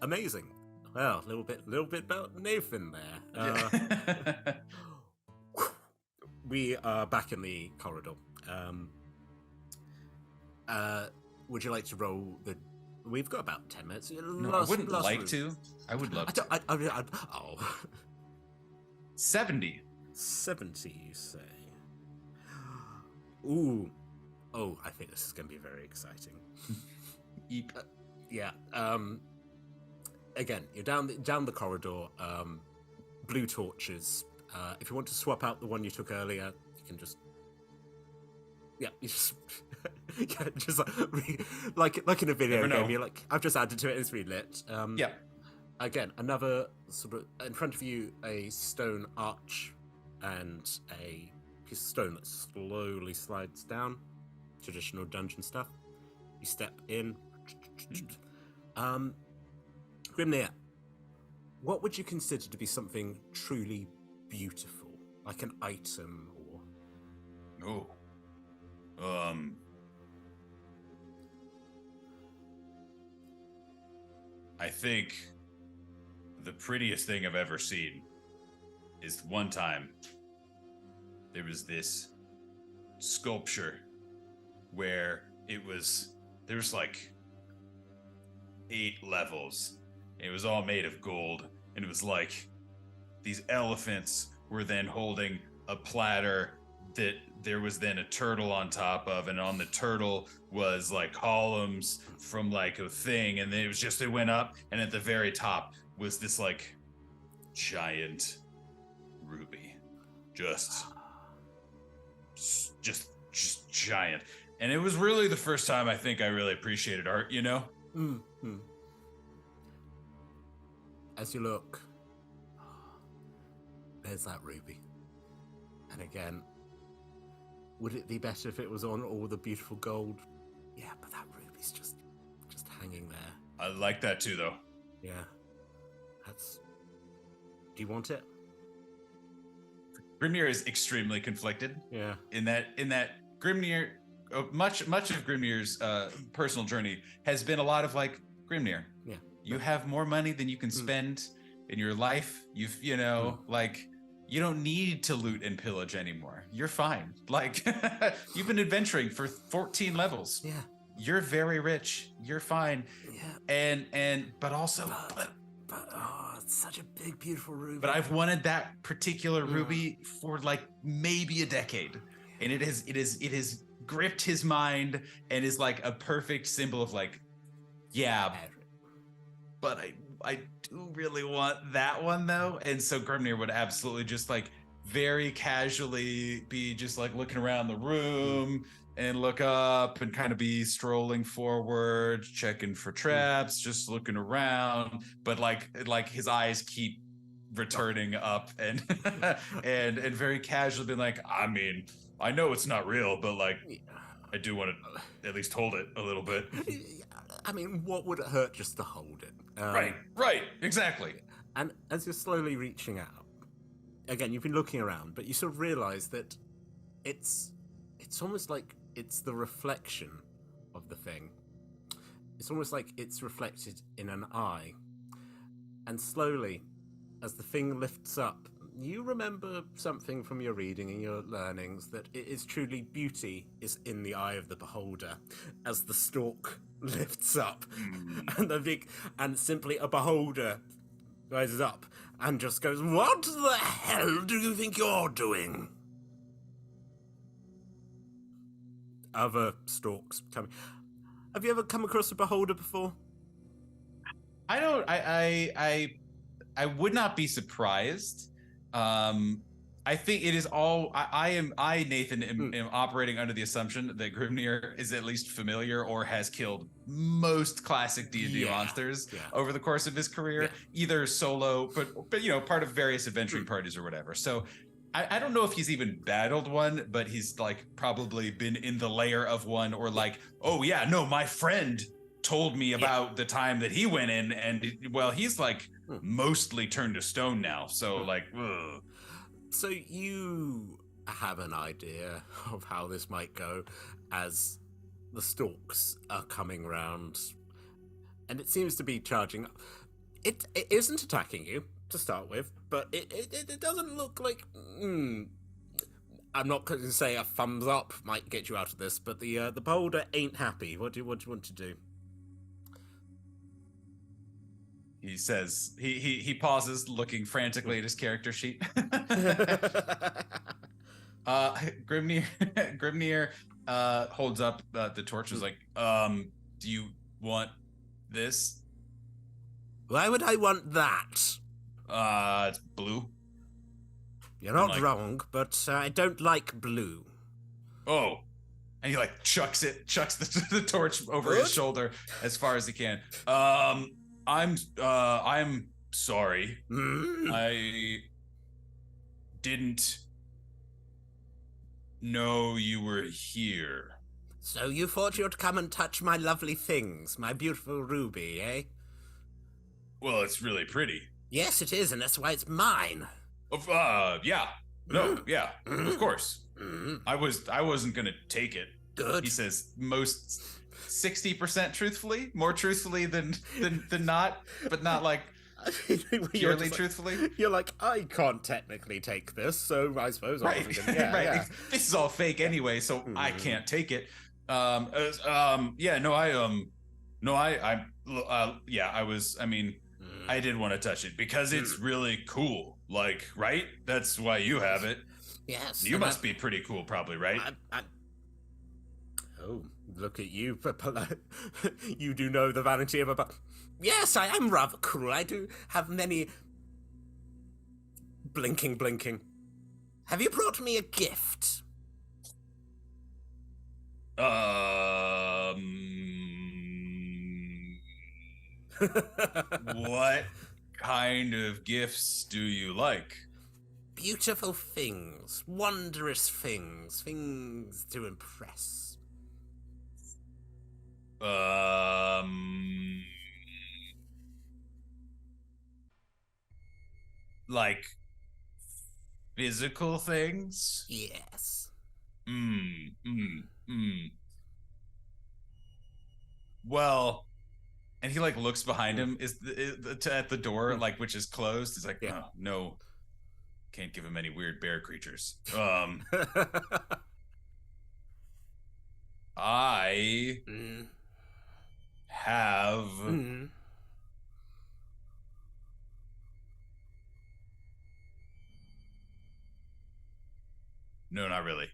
Amazing. Well, a little bit about Nathan there. We are back in the corridor. Would you like to roll the... We've got about 10 minutes. No, I wouldn't like to. I would love to. 70. 70, you say? Ooh. Oh, I think this is going to be very exciting. Eep. Yeah. Again, you're down the corridor. Blue torches. If you want to swap out the one you took earlier, you can just... Yeah, you just... yeah, just like in a video game, you're like, I've just added to it and it's relit. Yeah. Again, another sort of, in front of you, a stone arch and a piece of stone that slowly slides down. Traditional dungeon stuff. You step in. Grimnir, what would you consider to be something truly beautiful? Like an item or... Oh. I think the prettiest thing I've ever seen is one time there was this sculpture where there's like 8 levels. It was all made of gold, and it was like these elephants were then holding a platter that there was then a turtle on top of, and on the turtle was like columns from like a thing, and then it went up, and at the very top was this like giant ruby, just giant. And it was really the first time I think I really appreciated art, you know? Mm-hmm. As you look, there's that ruby. And again, would it be better if it was on all the beautiful gold? Yeah, but that ruby's just hanging there. I like that too, though. Yeah. Do you want it? Grimnir is extremely conflicted. Yeah. In that Grimnir, much of Grimnir's personal journey has been a lot of like, Grimnir, yeah, you have more money than you can spend in your life. Like, you don't need to loot and pillage anymore. You're fine. Like, you've been adventuring for 14 levels. Yeah. You're very rich. You're fine. Yeah. But also, it's such a big, beautiful ruby. But I've wanted that particular ruby for like maybe a decade, and it has gripped his mind and is like a perfect symbol of like, yeah, but I do really want that one though. And so Grimnir would absolutely just like very casually be just like looking around the room and look up and kind of be strolling forward, checking for traps, just looking around, but like his eyes keep returning up and and very casually being like, I mean, I know it's not real, but like I do want to at least hold it a little bit. I mean, what would it hurt just to hold it? Right, exactly. And as you're slowly reaching out, again, you've been looking around, but you sort of realize that it's almost like it's the reflection of the thing. It's almost like it's reflected in an eye. And slowly, as the thing lifts up, you remember something from your reading and your learnings, that it is truly beauty is in the eye of the beholder, as the stalk lifts up and simply a beholder rises up and just goes, "What the hell do you think you're doing?" Other stalks coming. Have you ever come across a beholder before? I don't. I would not be surprised. I think it is all. Nathan, am operating under the assumption that Grimnir is at least familiar or has killed most classic D&D monsters over the course of his career, either solo, but part of various adventuring parties or whatever. So I don't know if he's even battled one, but he's like probably been in the lair of one, or like, oh yeah, no, my friend told me about the time that he went in, and well, he's like mostly turned to stone now. So like, ugh. So you have an idea of how this might go as the stalks are coming round, and it seems to be charging up. It isn't attacking you to start with, but it doesn't look like. I'm not going to say a thumbs up might get you out of this, but the boulder ain't happy. What do you want to do? He says he pauses, looking frantically at his character sheet. Grimnir holds up the torch. Is like, do you want this? Why would I want that? It's blue. You're not wrong, but I don't like blue. Oh, and he like chucks the torch over his shoulder as far as he can. I'm sorry. I didn't know you were here. So you thought you'd come and touch my lovely things, my beautiful ruby, eh? Well, it's really pretty. Yes, it is, and that's why it's mine. Yeah. No, yeah, of course. I wasn't gonna take it. Good. He says most 60% truthfully, more truthfully than not, but not like purely truthfully. You're like, I can't technically take this, so I suppose I wasn't gonna. Yeah, right. Yeah. This is all fake anyway, so I can't take it. I did want to touch it because it's really cool. Like, right? That's why you have it. Yes. You must be pretty cool, probably, right? Oh, look at you. You do know the vanity of a... Yes, I am rather cool. I do have many... Blinking. Have you brought me a gift? What kind of gifts do you like? Beautiful things, wondrous things to impress. Like physical things? Yes. Well, and he like looks behind him at the door, like, which is closed. He's like, oh, no, can't give him any weird bear creatures. I have no, not really.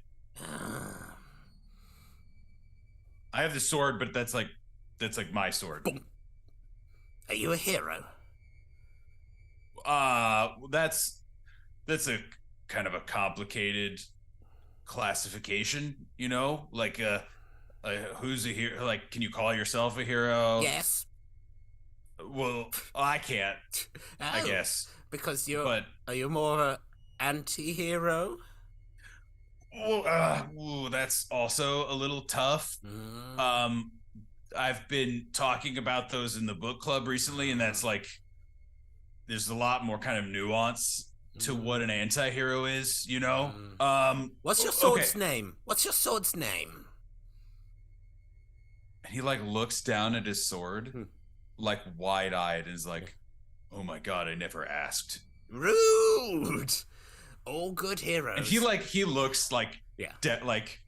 I have the sword, but that's like my sword. Boom. Are you a hero? That's a kind of a complicated classification, you know? Like who's a hero? Like, can you call yourself a hero? Yes. Well, I can't. I guess because are you more of an anti-hero? Well, that's also a little tough. I've been talking about those in the book club recently, and that's like, there's a lot more kind of nuance to what an anti-hero is, you know? What's your sword's name? What's your sword's name? And he like looks down at his sword, like wide-eyed, and is like, oh my god, I never asked. Rude! All good heroes. And he looks like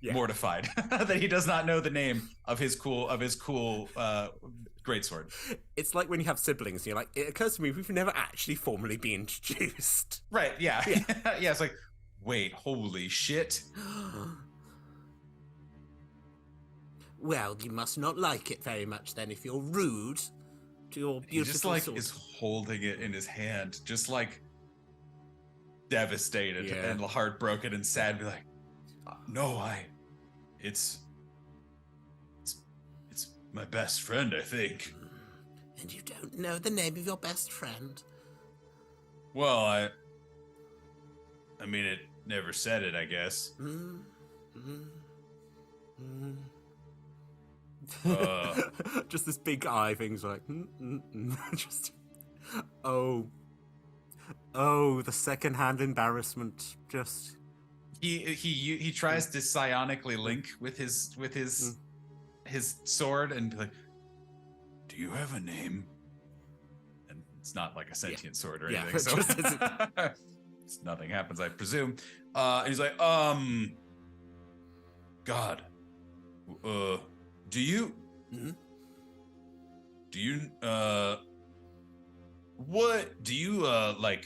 mortified that he does not know the name of his cool greatsword. It's like when you have siblings and you're like, it occurs to me we've never actually formally been introduced. Right, yeah. Yeah, it's like, wait, holy shit. Well, you must not like it very much then if you're rude to your beautiful He just like sword. is holding it in his hand, just like devastated and heartbroken and sad. Be like, no, it's my best friend, I think. And you don't know the name of your best friend? Well, I mean, never said it, I guess. Just this big eye thing's like, just, oh, the secondhand embarrassment. Just he tries to psionically link with his sword and be like, do you have a name? And it's not like a sentient sword or anything, so nothing happens, I presume. And he's like, God, do you what do you like?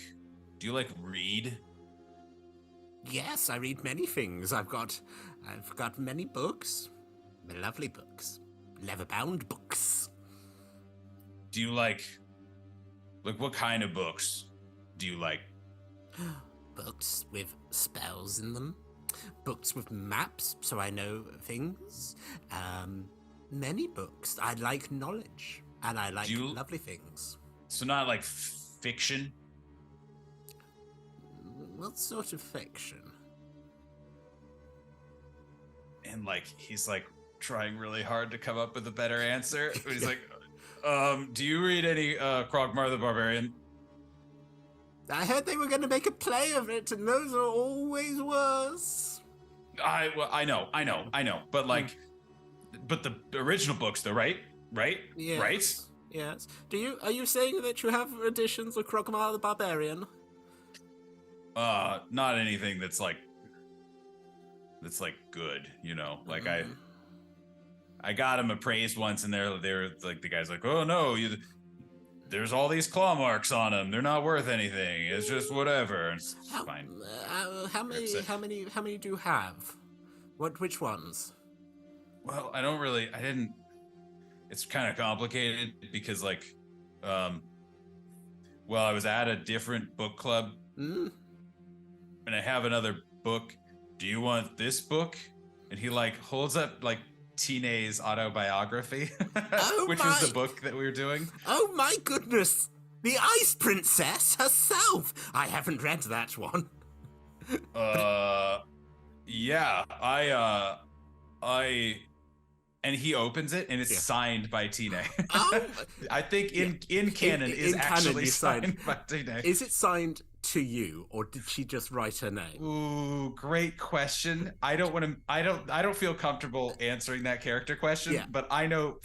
Do you like read? Yes, I read many things. I've got many books, lovely books, leather-bound books. Do you like what kind of books do you like? Books with spells in them, books with maps so I know things. Many books. I like knowledge, and I like lovely things. So not like fiction? What sort of fiction? And like he's like trying really hard to come up with a better answer. He's like, do you read any Krogmar the Barbarian? I heard they were going to make a play of it, and those are always worse. I know, but like, but the original books, though, right? Yes. Right? Yes. Are you saying that you have editions of Krogmar the Barbarian? Not anything that's like good, you know. Like I got him appraised once, and they're like, the guy's like, oh no, there's all these claw marks on them. They're not worth anything. It's just whatever. It's fine. How many do you have? Which ones? Well, I didn't. It's kind of complicated because like, I was at a different book club, and I have another book. Do you want this book? And he like holds up like Tine's autobiography, which was the book that we were doing. Oh my goodness! The Ice Princess herself! I haven't read that one. Yeah, and he opens it and it's signed by Tine. Oh, I think in canon is actually signed by Tine. Is it signed to you, or did she just write her name? Ooh, great question. I don't feel comfortable answering that character question, but I know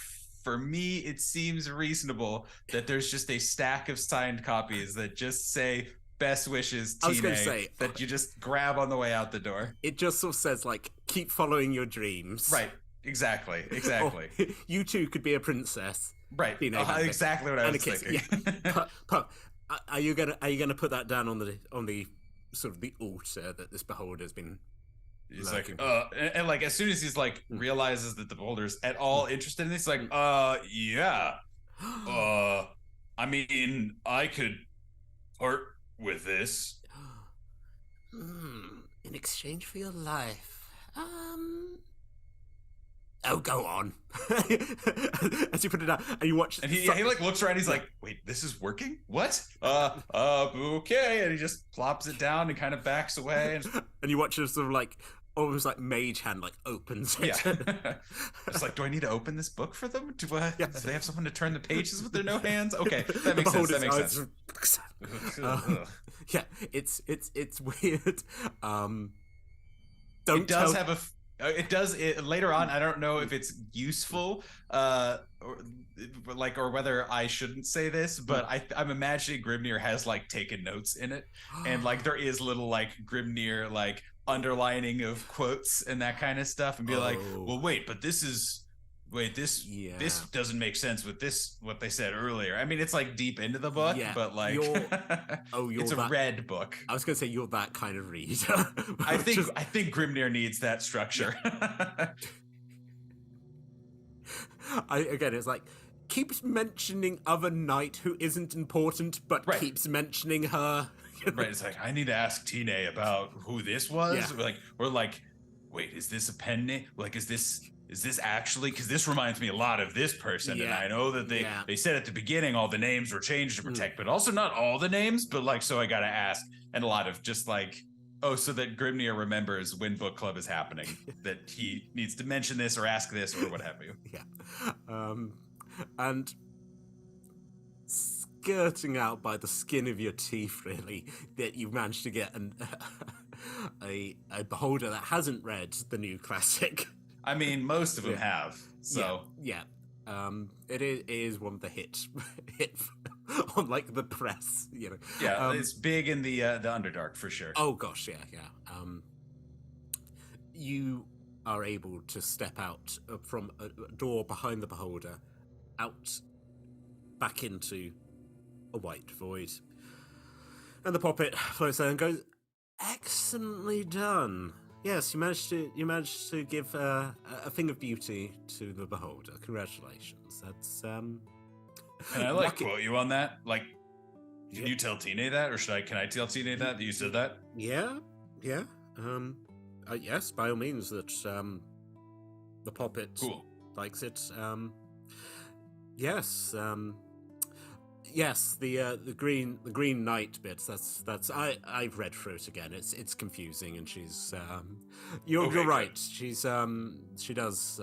for me it seems reasonable that there's just a stack of signed copies that just say best wishes, Tine, that you just grab on the way out the door. It just sort of says like, keep following your dreams. Right. Exactly. Or, you too could be a princess. Right. Exactly what I was thinking. Yeah. Pup, are you gonna put that down on the sort of the altar that this beholder's been? He's like, and like as soon as he's like realizes that the beholder's at all interested in this, he's like, yeah, I mean, I could part with this. In exchange for your life, Oh, go on. As you put it out, and you watch, and he like looks around. He's like, "Wait, this is working? What? Okay." And he just plops it down and kind of backs away. And you watch it sort of like almost like mage hand like opens it. Yeah. It's like, do I need to open this book for them? Do they have someone to turn the pages with their no hands? Okay, that makes sense. That makes sense. Yeah, it's weird. It does later on. I don't know if it's useful, or whether I shouldn't say this, but I'm imagining Grimnir has like taken notes in it, and like there is little like Grimnir like underlining of quotes and that kind of stuff, and be like, well, wait, but this doesn't make sense with this what they said earlier. I mean, it's like deep into the book, but like it's a red book. I was gonna say you're that kind of reader. I think Grimnir needs that structure. It's like keeps mentioning other knight who isn't important, but keeps mentioning her. Right, it's like, I need to ask Tine about who this was. Or like, wait, is this a pen name? Like, is this actually, because this reminds me a lot of this person, and I know that they said at the beginning all the names were changed to protect, but also not all the names, but like, so I gotta ask. And a lot of just like, so that Grimnir remembers when book club is happening, that he needs to mention this or ask this or what have you. Yeah. And skirting out by the skin of your teeth, really, that you've managed to get a beholder that hasn't read the new classic. I mean, most of them have. So yeah. It is one of the hit on like the press, you know. Yeah, it's big in the Underdark for sure. Oh gosh, yeah. You are able to step out from a door behind the beholder, out back into a white void, and the Poppet floats there and goes, "Excellently done. Yes, you managed to give a thing of beauty to the beholder. Congratulations. That's Can I quote you on that? Like, can you tell Tine that, or can I tell Tine that you said that? Yeah. Yes, by all means. That the Poppet likes it. Yes. Yes, the green knight bits. That's I've read through it again. It's confusing, and she's you're right. She's she does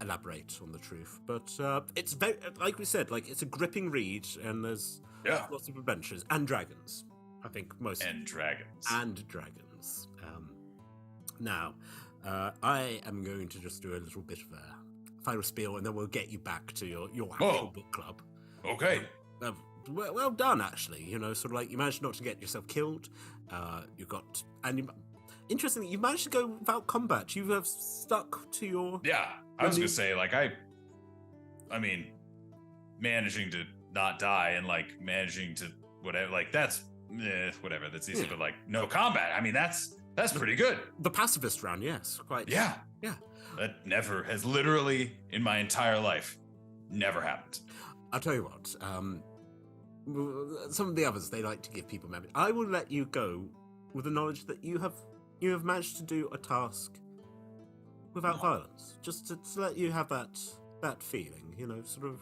elaborate on the truth, but it's very, like we said, like it's a gripping read, and there's lots of adventures and dragons. I think most dragons. Now, I am going to just do a little bit of a final spiel, and then we'll get you back to your actual book club. Okay. Well done, actually. You know, sort of like you managed not to get yourself killed. Interestingly, you managed to go without combat. You have stuck to your. Yeah, I was gonna say, like, I mean, managing to not die and like managing to whatever, like that's whatever. That's easy, but like no combat. I mean, that's pretty good. The pacifist round, yes, quite. Yeah. That never has literally in my entire life never happened. I'll tell you what. Some of the others, they like to give people memory. I will let you go with the knowledge that you have managed to do a task without violence. Just to let you have that feeling, you know, sort of.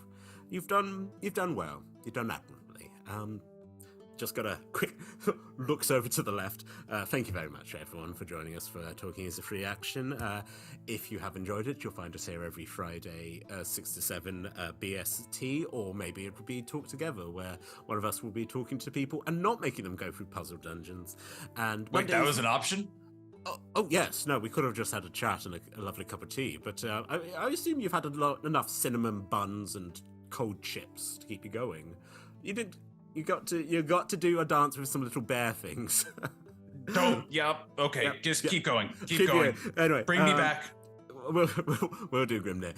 You've done well. You've done admirably. Just got a quick looks over to the left. Thank you very much, everyone, for joining us for Talking is a Free Action. If you have enjoyed it, you'll find us here every Friday, 6 to 7 BST, or maybe it will be Talk Together, where one of us will be talking to people and not making them go through puzzle dungeons. And wait, that was an option? Oh yes, no, we could have just had a chat and a lovely cup of tea, but I assume you've had enough cinnamon buns and cold chips to keep you going. You got to do a dance with some little bear things. Okay, just keep going. Keep going. Anyway, bring me back. We'll do Grimnir.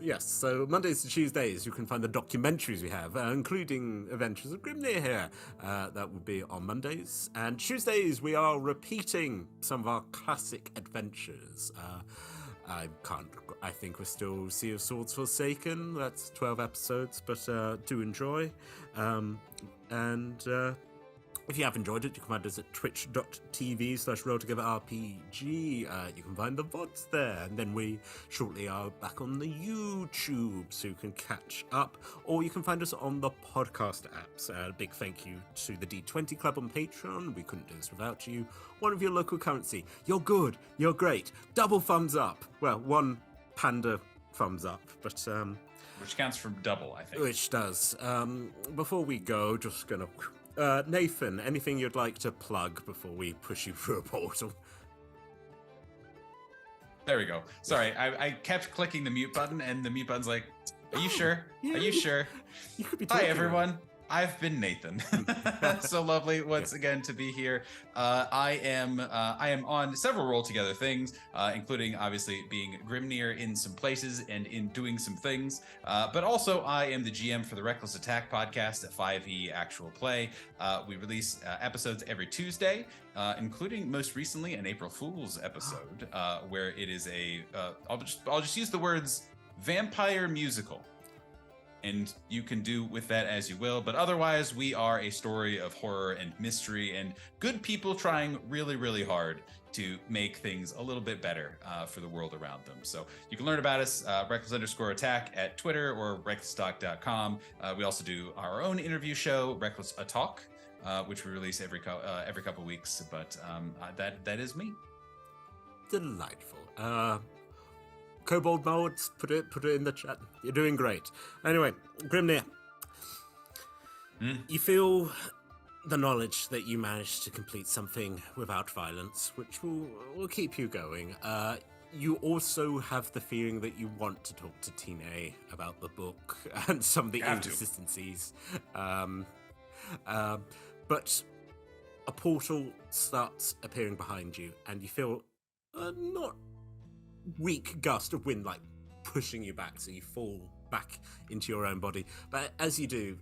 Yes, so Mondays to Tuesdays you can find the documentaries we have, including Adventures of Grimnir here. That will be on Mondays. And Tuesdays we are repeating some of our classic adventures. I think we're still Sea of Swords Forsaken. That's 12 episodes, but do enjoy. If you have enjoyed it, you can find us at twitch.tv/RollTogetherRPG. You can find the VODs there. And then we shortly are back on the YouTube, so you can catch up. Or you can find us on the podcast apps. A big thank you to the D20 Club on Patreon. We couldn't do this without you. One of your local currency. You're good. You're great. Double thumbs up. Well, one panda thumbs up. But which counts for double, I think. Which does. Before we go, just going to... Nathan, anything you'd like to plug before we push you through a portal? There we go. Sorry, I kept clicking the mute button, and the mute button's like, are you sure? Yeah, are you sure? You could be Hi, everyone. I've been Nathan. So lovely once again to be here. I am on several Roll Together things, including obviously being Grimnir in some places and in doing some things. But also I am the GM for the Reckless Attack podcast at 5e Actual Play. We release episodes every Tuesday, including most recently an April Fool's episode, where it is I'll just use the words vampire musical. And you can do with that as you will. But otherwise, we are a story of horror and mystery and good people trying really, really hard to make things a little bit better for the world around them. So you can learn about us, Reckless_Attack at Twitter or recklesstalk.com. We also do our own interview show, Reckless A Talk, which we release every couple weeks. But that is me. Delightful. Kobold mods, put it in the chat. You're doing great. Anyway, Grimnir, you feel the knowledge that you managed to complete something without violence, which will keep you going. You also have the feeling that you want to talk to Tine about the book and some of the inconsistencies. But a portal starts appearing behind you, and you feel not weak gust of wind like pushing you back, so you fall back into your own body. But as you do,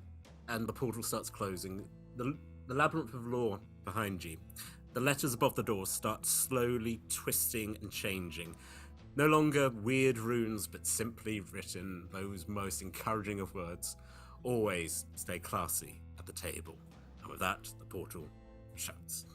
and the portal starts closing, the labyrinth of lore behind you, the letters above the door start slowly twisting and changing. No longer weird runes, but simply written, those most encouraging of words. Always stay classy at the table. And with that, the portal shuts.